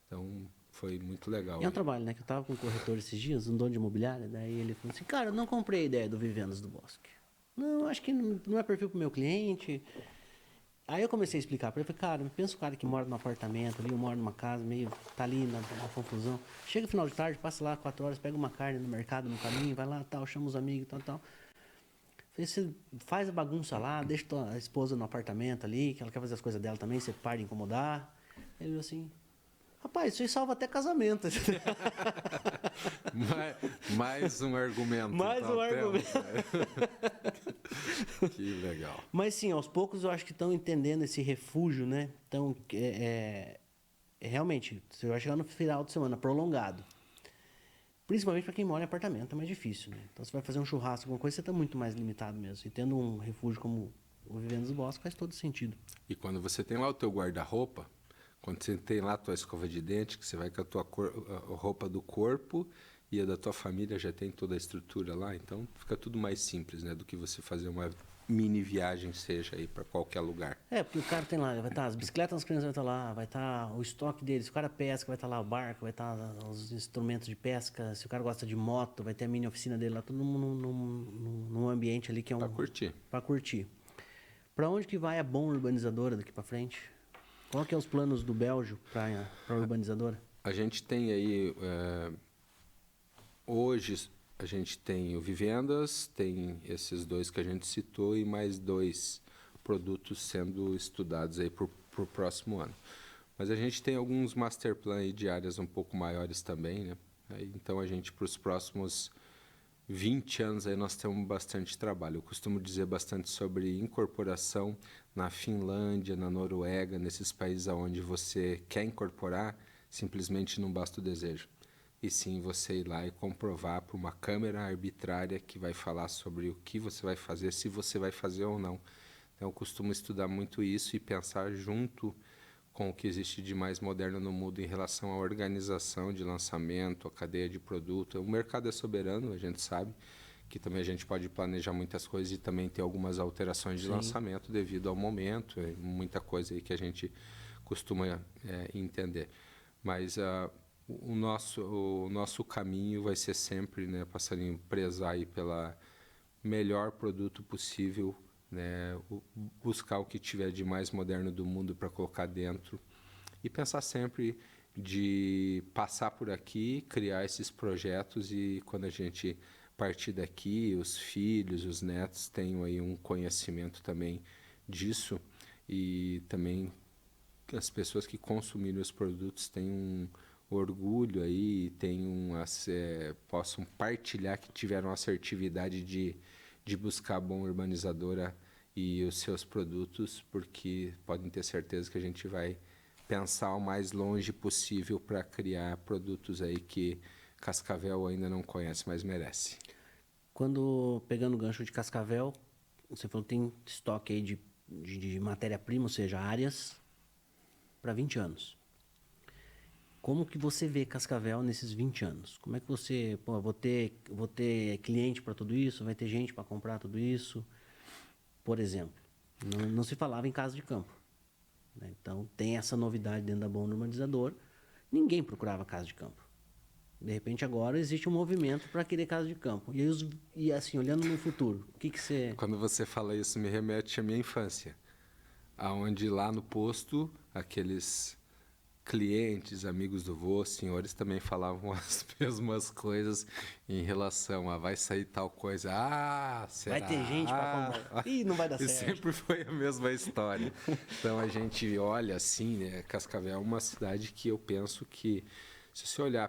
Então, foi muito legal. É um trabalho, né? Que eu estava com um corretor esses dias, um dono de imobiliária, daí ele falou assim, cara, eu não comprei a ideia do Vivendas do Bosque. Não, acho que não é perfil para o meu cliente. Aí eu comecei a explicar para ele, falei, cara, pensa o cara que mora num apartamento ali, eu moro numa casa, meio, tá ali na confusão. Chega no final de tarde, passa lá 4 horas, pega uma carne no mercado, no caminho, vai lá, tal, chama os amigos, tal. Você faz a bagunça lá, deixa tua esposa no apartamento ali, que ela quer fazer as coisas dela também, você para de incomodar. Ele falou assim, rapaz, isso aí salva até casamento. Mais um argumento. Mais um argumento. Que legal. Mas sim, aos poucos eu acho que estão entendendo esse refúgio, né? Então, realmente, você vai chegar no final de semana prolongado. Principalmente para quem mora em apartamento, é mais difícil, né? Então, você vai fazer um churrasco, alguma coisa, você está muito mais limitado mesmo. E tendo um refúgio como o Vivendas do Bosque faz todo sentido. E quando você tem lá o teu guarda-roupa, Quando você tem lá a tua escova de dente, que você vai com a tua a roupa do corpo e a da tua família já tem toda a estrutura lá, então fica tudo mais simples, né, do que você fazer uma mini viagem, seja aí para qualquer lugar. Porque o cara tem lá, vai estar as bicicletas das crianças, vai estar lá, vai estar o estoque deles, se o cara pesca, vai estar lá o barco, vai estar os instrumentos de pesca, se o cara gosta de moto, vai ter a mini oficina dele lá, todo mundo num ambiente ali que é um... Para curtir. Para curtir. Para onde que vai a Bom Urbanizadora daqui para frente? Qual que é os planos do Belgio para a urbanizadora? A gente tem aí, hoje a gente tem o Vivendas, tem esses 2 que a gente citou e mais 2 produtos sendo estudados aí para o próximo ano. Mas a gente tem alguns master plan aí de áreas um pouco maiores também, né? Aí, então a gente, para os próximos 20 anos, aí nós temos bastante trabalho. Eu costumo dizer bastante sobre incorporação na Finlândia, na Noruega, nesses países onde você quer incorporar, simplesmente não basta o desejo. E sim você ir lá e comprovar para uma câmara arbitrária que vai falar sobre o que você vai fazer, se você vai fazer ou não. Então eu costumo estudar muito isso e pensar junto com o que existe de mais moderno no mundo em relação à organização de lançamento, a cadeia de produto. O mercado é soberano, a gente sabe que também a gente pode planejar muitas coisas e também ter algumas alterações de lançamento devido ao momento, muita coisa aí que a gente costuma entender. Mas o nosso caminho vai ser sempre, né, passarinho, prezar aí pela melhor produto possível, né, buscar o que tiver de mais moderno do mundo para colocar dentro e pensar sempre de passar por aqui, criar esses projetos e quando a gente partir daqui, os filhos, os netos tenham aí um conhecimento também disso e também as pessoas que consumirem os produtos tenham um orgulho aí, possam partilhar que tiveram assertividade de buscar a Bom Urbanizadora e os seus produtos, porque podem ter certeza que a gente vai pensar o mais longe possível para criar produtos aí que Cascavel ainda não conhece, mas merece. Quando, pegando o gancho de Cascavel, você falou que tem estoque aí de matéria-prima, ou seja, áreas para 20 anos. Como que você vê Cascavel nesses 20 anos? Como é que você... vou ter cliente para tudo isso? Vai ter gente para comprar tudo isso? Por exemplo, não se falava em casa de campo, né? Então, tem essa novidade dentro da Bom Urbanizador. Ninguém procurava casa de campo. De repente, agora existe um movimento para querer casa de campo. E assim, olhando no futuro, o que você... Quando você fala isso, me remete à minha infância, aonde lá no posto, aqueles clientes, amigos do vô, senhores também falavam as mesmas coisas em relação a vai sair tal coisa. Ah, será? Vai ter gente para comprar. Ih, não vai dar E certo. sempre foi a mesma história. Então a gente olha assim, né? Cascavel é uma cidade que eu penso que, se você olhar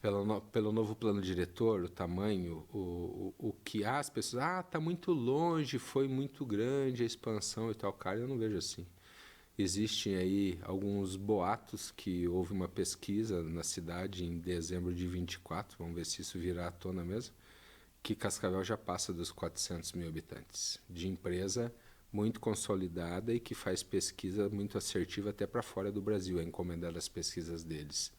pelo novo plano diretor, o tamanho, o que as pessoas... tá muito longe, foi muito grande a expansão e tal. Cara, eu não vejo assim. Existem aí alguns boatos que houve uma pesquisa na cidade em dezembro de 24, vamos ver se isso virá à tona mesmo, que Cascavel já passa dos 400 mil habitantes, de empresa muito consolidada e que faz pesquisa muito assertiva até para fora do Brasil, é encomendada as pesquisas deles.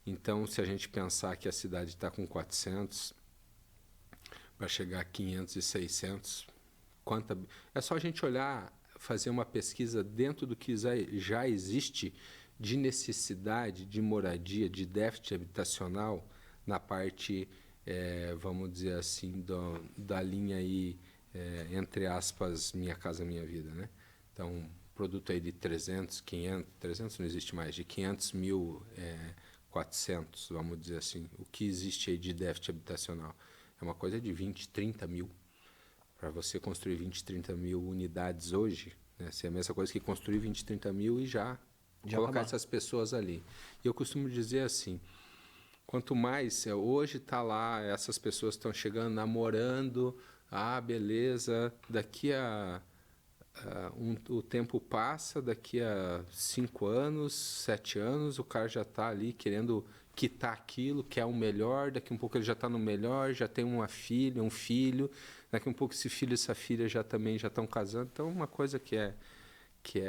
Então, se a gente pensar que a cidade está com 400, para chegar a 500 e 600, é só a gente olhar, fazer uma pesquisa dentro do que já existe de necessidade de moradia, de déficit habitacional na parte, vamos dizer assim, da linha aí, entre aspas, Minha Casa Minha Vida, né? Então, produto aí de 300, 500, 300 não existe mais, de 500 mil, 400, vamos dizer assim. O que existe aí de déficit habitacional? É uma coisa de 20, 30 mil. Para você construir 20, 30 mil unidades hoje, né, é a mesma coisa que construir 20, 30 mil e já colocar acabar essas pessoas ali. E eu costumo dizer assim, quanto mais, hoje está lá, essas pessoas estão chegando, namorando, beleza, daqui o tempo passa, daqui a 5 anos, 7 anos, o cara já está ali querendo quitar aquilo, quer o melhor, daqui um pouco ele já está no melhor, já tem uma filha, um filho, daqui um pouco esse filho e essa filha já estão casando. Então, uma coisa que que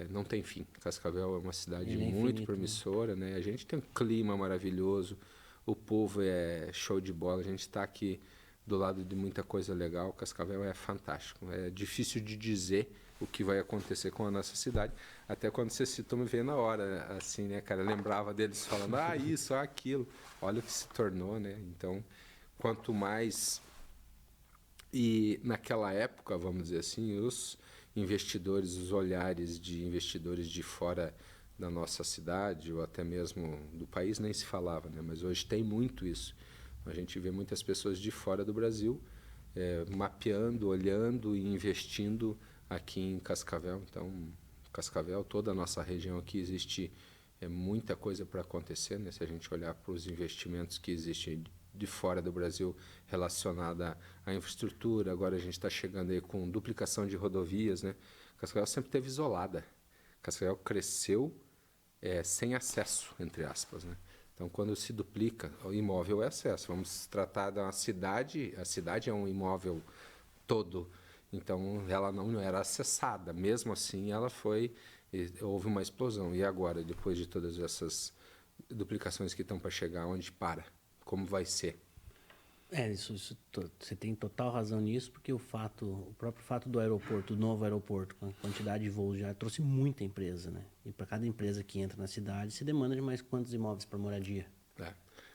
não tem fim. Cascavel é uma cidade Ele é muito infinito, promissora, né? A gente tem um clima maravilhoso, o povo é show de bola, a gente está aqui do lado de muita coisa legal. Cascavel é fantástico. É difícil de dizer o que vai acontecer com a nossa cidade. Até quando você citou, me veio na hora, assim, né, cara? Eu lembrava deles falando, isso, aquilo. Olha o que se tornou, né? Então, quanto mais... E naquela época, vamos dizer assim, os investidores, os olhares de investidores de fora da nossa cidade, ou até mesmo do país, nem se falava, né? Mas hoje tem muito isso. A gente vê muitas pessoas de fora do Brasil mapeando, olhando e investindo aqui em Cascavel. Então, Cascavel, toda a nossa região aqui, existe muita coisa para acontecer, né? Se a gente olhar para os investimentos que existem de fora do Brasil relacionada à infraestrutura, agora a gente está chegando aí com duplicação de rodovias, né? Cascavel sempre teve isolada. Cascavel cresceu sem acesso, entre aspas, né? Então, quando se duplica, o imóvel é acesso. Vamos tratar de uma cidade, a cidade é um imóvel todo, então ela não era acessada. Mesmo assim, houve uma explosão. E agora, depois de todas essas duplicações que estão para chegar, onde para? Como vai ser? Você tem total razão nisso, porque o próprio fato do aeroporto, do novo aeroporto, com a quantidade de voos já trouxe muita empresa, né? E para cada empresa que entra na cidade, se demanda de mais quantos imóveis para moradia?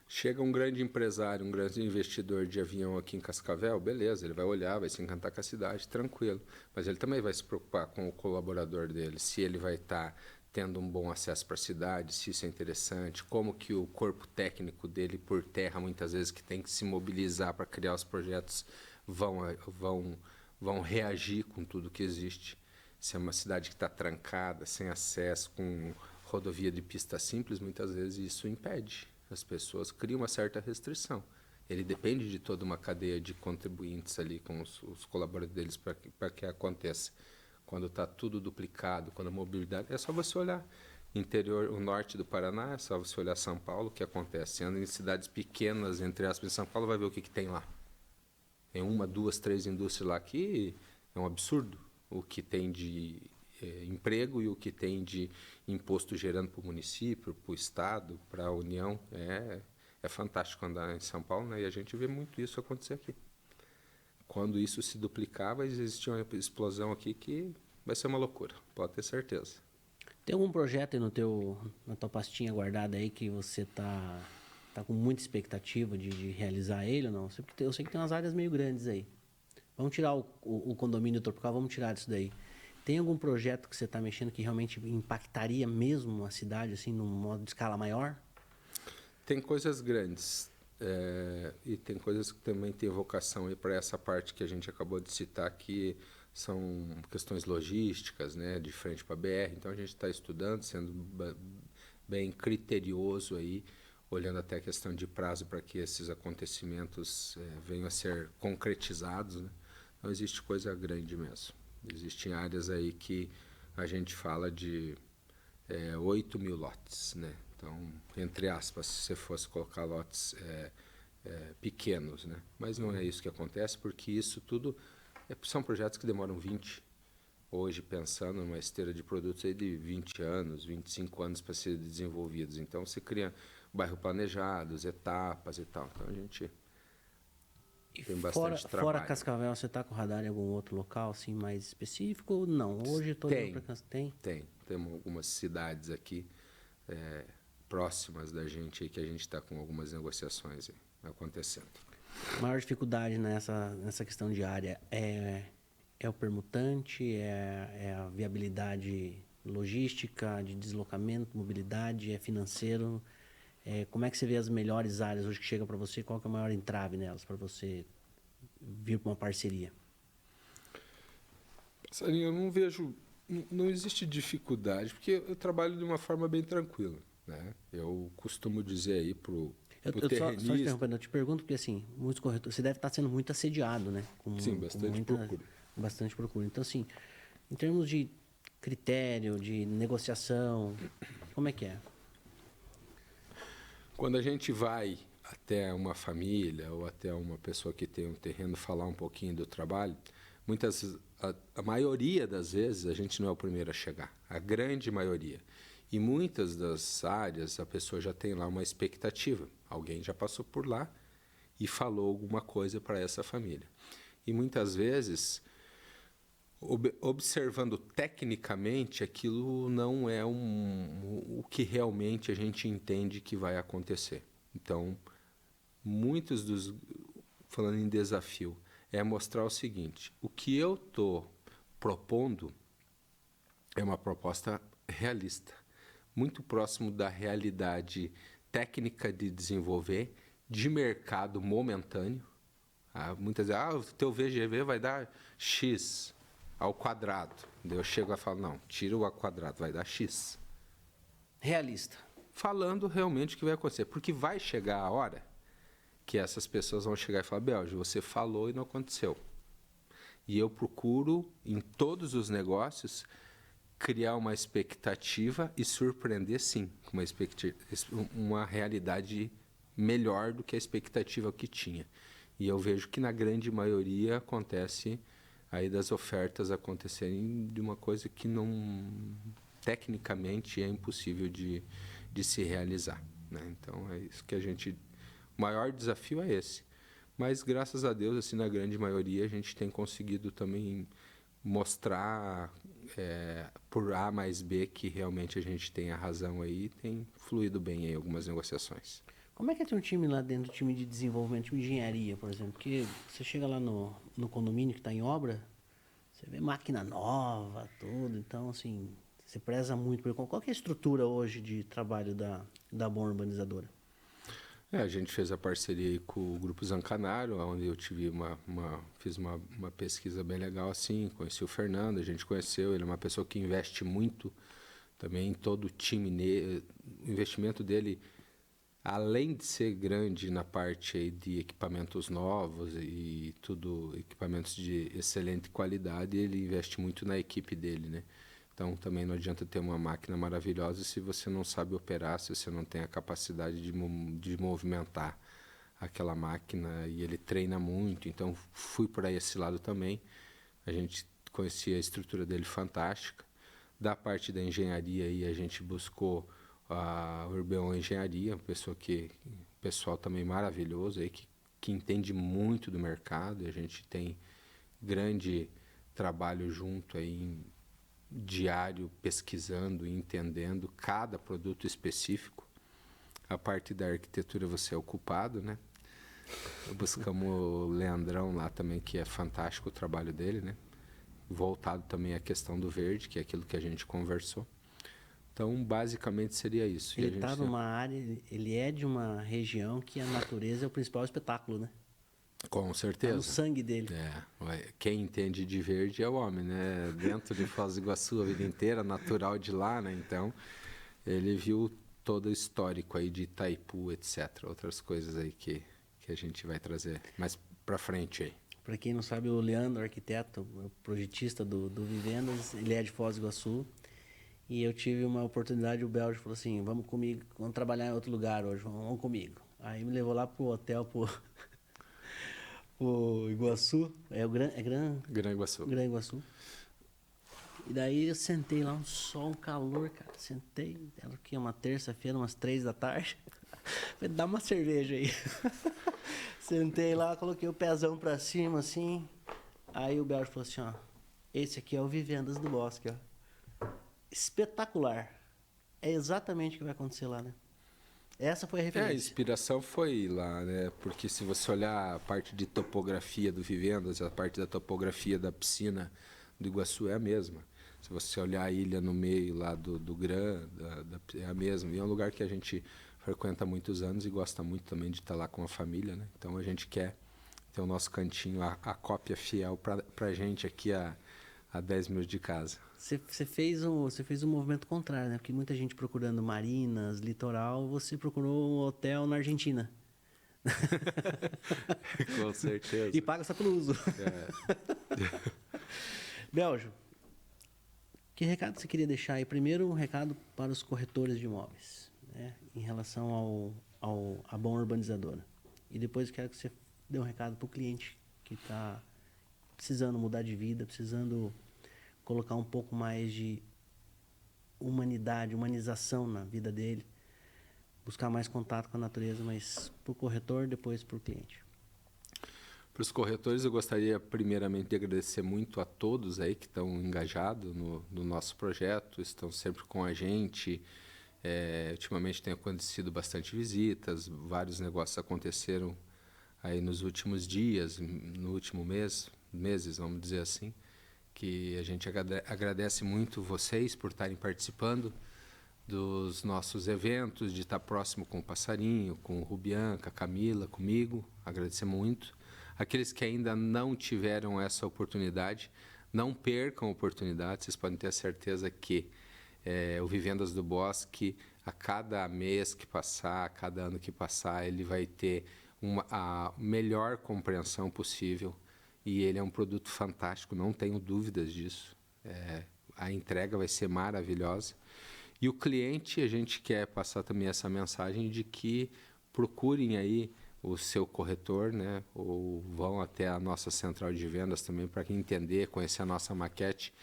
Chega um grande empresário, um grande investidor de avião aqui em Cascavel, beleza, ele vai olhar, vai se encantar com a cidade, tranquilo. Mas ele também vai se preocupar com o colaborador dele, se ele vai estar tendo um bom acesso para a cidade, se isso é interessante, como que o corpo técnico dele por terra, muitas vezes, que tem que se mobilizar para criar os projetos, vão reagir com tudo que existe. Se é uma cidade que está trancada, sem acesso, com rodovia de pista simples, muitas vezes isso impede. As pessoas criam uma certa restrição. Ele depende de toda uma cadeia de contribuintes ali com os colaboradores deles para que aconteça. Quando está tudo duplicado, quando a mobilidade... É só você olhar interior, o norte do Paraná, é só você olhar São Paulo, o que acontece. Anda em cidades pequenas, entre aspas, em São Paulo, vai ver o que tem lá. Tem 1, 2, 3 indústrias lá que é um absurdo o que tem de emprego e o que tem de imposto gerando para o município, para o estado, para a União. É fantástico andar em São Paulo, né? E a gente vê muito isso acontecer aqui. Quando isso se duplicar, vai existir uma explosão aqui que vai ser uma loucura, pode ter certeza. Tem algum projeto aí na tua pastinha guardada aí que você tá com muita expectativa de realizar ele ou não? Eu sei que tem umas áreas meio grandes aí. Vamos tirar o condomínio tropical, vamos tirar disso daí. Tem algum projeto que você está mexendo que realmente impactaria mesmo a cidade, assim, num modo de escala maior? Tem coisas grandes e tem coisas que também têm vocação para essa parte que a gente acabou de citar, que são questões logísticas, né, de frente para a BR. Então, a gente está estudando, sendo bem criterioso aí, olhando até a questão de prazo para que esses acontecimentos venham a ser concretizados, né? Então, existe coisa grande mesmo. Existem áreas aí que a gente fala de 8 mil lotes, né? Então, entre aspas, se você fosse colocar lotes pequenos, né? Mas não é isso que acontece, porque isso tudo são projetos que demoram 20. Hoje, pensando numa esteira de produtos aí de 20 anos, 25 anos para ser desenvolvidos. Então, você cria bairro planejados, etapas e tal. Então, a gente tem bastante trabalho. Fora Cascavel, você está com radar em algum outro local assim, mais específico ou não? Hoje estou indo para Tem? Temos algumas cidades aqui próximas da gente aí, que a gente está com algumas negociações aí, acontecendo. A maior dificuldade nessa questão de área é o permutante, é a viabilidade logística, de deslocamento, mobilidade, é financeiro. Como é que você vê as melhores áreas hoje que chegam para você? Qual que é o maior entrave nelas para você vir para uma parceria? Sarinho, eu não vejo... Não existe dificuldade, porque eu trabalho de uma forma bem tranquila, né? Eu costumo dizer aí pro terrenista... Só interrompendo, eu te pergunto porque, assim, muitos corretores... Você deve estar sendo muito assediado, né? Sim, bastante procura. Bastante procura. Então, assim, em termos de critério, de negociação, como é que é? Quando a gente vai até uma família ou até uma pessoa que tem um terreno falar um pouquinho do trabalho, A maioria das vezes a gente não é o primeiro a chegar, a grande maioria. E muitas das áreas a pessoa já tem lá uma expectativa. Alguém já passou por lá e falou alguma coisa para essa família. E muitas vezes, observando tecnicamente, aquilo não é o que realmente a gente entende que vai acontecer. Então, falando em desafio, é mostrar o seguinte: o que eu estou propondo é uma proposta realista, muito próximo da realidade técnica de desenvolver, de mercado momentâneo. Muitas vezes, o teu VGV vai dar X ao quadrado. Daí eu chego e falo, não, tira o ao quadrado, vai dar X. Realista. Falando realmente o que vai acontecer. Porque vai chegar a hora que essas pessoas vão chegar e falar, Belgio, você falou e não aconteceu. E eu procuro, em todos os negócios, criar uma expectativa e surpreender, sim, com uma realidade melhor do que a expectativa que tinha. E eu vejo que na grande maioria acontece aí das ofertas acontecerem de uma coisa que não, tecnicamente, é impossível de se realizar, né? Então, é isso que o maior desafio é esse. Mas, graças a Deus, assim, na grande maioria, a gente tem conseguido também mostrar por A mais B que realmente a gente tem a razão aí, tem fluído bem em algumas negociações. Como é que é ter um time lá dentro, do time de desenvolvimento, time de engenharia, por exemplo? Porque você chega lá no condomínio que está em obra, você vê máquina nova, tudo. Então, assim, você preza muito. Qual que é a estrutura hoje de trabalho da Bom Urbanizadora? A gente fez a parceria aí com o Grupo Zancanaro, onde eu tive fiz uma pesquisa bem legal assim, conheci o Fernando, a gente conheceu, ele é uma pessoa que investe muito também em todo o time. O investimento dele, além de ser grande na parte aí de equipamentos novos e tudo, equipamentos de excelente qualidade, ele investe muito na equipe dele, né? Então, também não adianta ter uma máquina maravilhosa se você não sabe operar, se você não tem a capacidade de movimentar aquela máquina, e ele treina muito. Então, fui para esse lado também. A gente conhecia a estrutura dele fantástica. Da parte da engenharia, aí, a gente buscou a Urbeon Engenharia, pessoal também maravilhoso, aí, que entende muito do mercado. A gente tem grande trabalho junto aí diário, pesquisando e entendendo cada produto específico. A parte da arquitetura você é o culpado, né? Buscamos o Leandrão lá também, que é fantástico o trabalho dele, né? Voltado também à questão do verde, que é aquilo que a gente conversou. Então, basicamente seria isso. Ele está numa área, ele é de uma região que a natureza é o principal espetáculo, né? Com certeza. Tá no sangue dele. Quem entende de verde é o homem, né? Dentro de Foz do Iguaçu a vida inteira, natural de lá, né? Então, ele viu todo o histórico aí de Itaipu, etc. Outras coisas aí que a gente vai trazer mais para frente aí. Para quem não sabe, o Leandro, arquiteto, o projetista do Vivendas, ele é de Foz do Iguaçu. E eu tive uma oportunidade, o Belgio falou assim, vamos comigo, vamos trabalhar em outro lugar hoje, vamos comigo. Aí me levou lá pro hotel, o Iguaçu, Gran Iguaçu. Gran Iguaçu. E daí eu sentei lá, um sol, um calor, cara. Sentei, era o quê? Uma terça-feira, umas 3 da tarde. Falei, dá uma cerveja aí. Sentei lá, coloquei o pezão pra cima, assim. Aí o Belgio falou assim, ó, esse aqui é o Vivendas do Bosque, ó. Espetacular. É exatamente o que vai acontecer lá, né? Essa foi a referência. A inspiração foi lá, né? Porque se você olhar a parte de topografia do Vivendas, a parte da topografia da piscina do Iguaçu é a mesma. Se você olhar a ilha no meio lá do Gran, é a mesma. E é um lugar que a gente frequenta há muitos anos e gosta muito também de estar lá com a família, né? Então a gente quer ter o nosso cantinho, a cópia fiel para a gente aqui a 10 minutos de casa. Você fez um movimento contrário, né? Porque muita gente procurando marinas, litoral, você procurou um hotel na Argentina. Com certeza. E paga só pelo uso. Belgio, que recado você queria deixar aí? Primeiro, um recado para os corretores de imóveis, né? Em relação à Bom Urbanizadora. E depois eu quero que você dê um recado para o cliente que está precisando mudar de vida, precisando colocar um pouco mais de humanidade, humanização na vida dele, buscar mais contato com a natureza, mas pro corretor, depois pro cliente. Para os corretores, eu gostaria primeiramente de agradecer muito a todos aí que estão engajados no nosso projeto, estão sempre com a gente. Ultimamente tem acontecido bastante visitas, vários negócios aconteceram aí nos últimos dias, no último meses, vamos dizer assim, que a gente agradece muito vocês por estarem participando dos nossos eventos, de estar próximo com o Passarinho, com o Rubian, com a Camila, comigo, agradecer muito. Aqueles que ainda não tiveram essa oportunidade, não percam a oportunidade, vocês podem ter a certeza que o Vivendas do Bosque, a cada mês que passar, a cada ano que passar, ele vai ter a melhor compreensão possível e ele é um produto fantástico, não tenho dúvidas disso. A entrega vai ser maravilhosa. E o cliente, a gente quer passar também essa mensagem de que procurem aí o seu corretor, né? Ou vão até a nossa central de vendas também para entender, conhecer a nossa maquete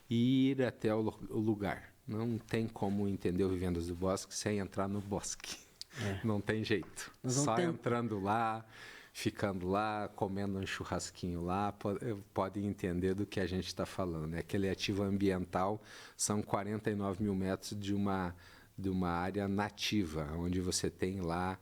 e ir até o lugar. Não tem como entender o Vivendas do Bosque sem entrar no bosque. Não tem jeito. Só entrando lá, ficando lá, comendo um churrasquinho lá, podem entender do que a gente está falando. Né? Aquele ativo ambiental são 49 mil metros de uma área nativa, onde você tem lá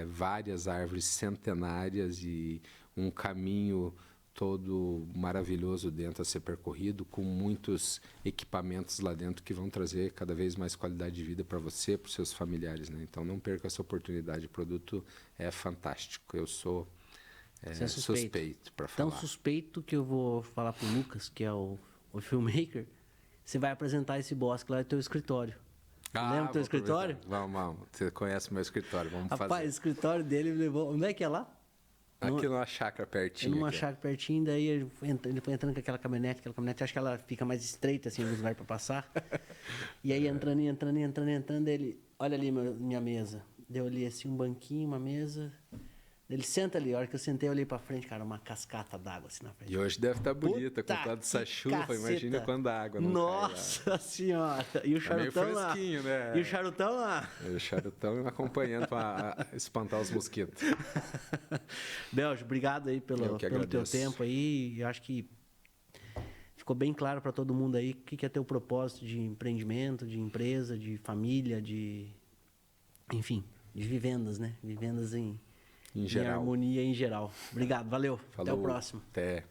várias árvores centenárias e um caminho todo maravilhoso dentro a ser percorrido, com muitos equipamentos lá dentro que vão trazer cada vez mais qualidade de vida para você, para os seus familiares. Né? Então, não perca essa oportunidade. O produto é fantástico. Eu sou suspeito para falar. Tão suspeito que eu vou falar para o Lucas, que é o filmmaker, você vai apresentar esse bosque lá no teu escritório. Lembra o teu escritório? Vamos. Você conhece o meu escritório, vamos fazer. Rapaz, o escritório dele levou... Onde é que é lá? Aqui numa chácara pertinho. Numa chácara pertinho, daí ele foi entrando com aquela caminhonete, acho que ela fica mais estreita, assim, no lugar para passar. E aí entrando, ele... Olha ali minha mesa. Deu ali, assim, um banquinho, uma mesa... Ele senta ali, a hora que eu sentei, eu olhei pra frente, cara, uma cascata d'água assim na frente. E hoje deve estar bonita, com toda essa chuva, imagina quando a água não Nossa cai lá. Senhora! E o charutão lá. Né? E o charutão lá. E o charutão acompanhando para espantar os mosquitos. Belge, obrigado aí pelo teu tempo aí. Eu acho que ficou bem claro para todo mundo aí o que é teu propósito de empreendimento, de empresa, de família, enfim, de vivendas, né? Vivendas em harmonia em geral. Obrigado, valeu. Falou, até o próximo. Até.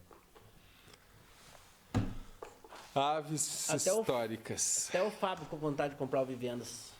Aves históricas. Até o Fábio com vontade de comprar o Vivendas.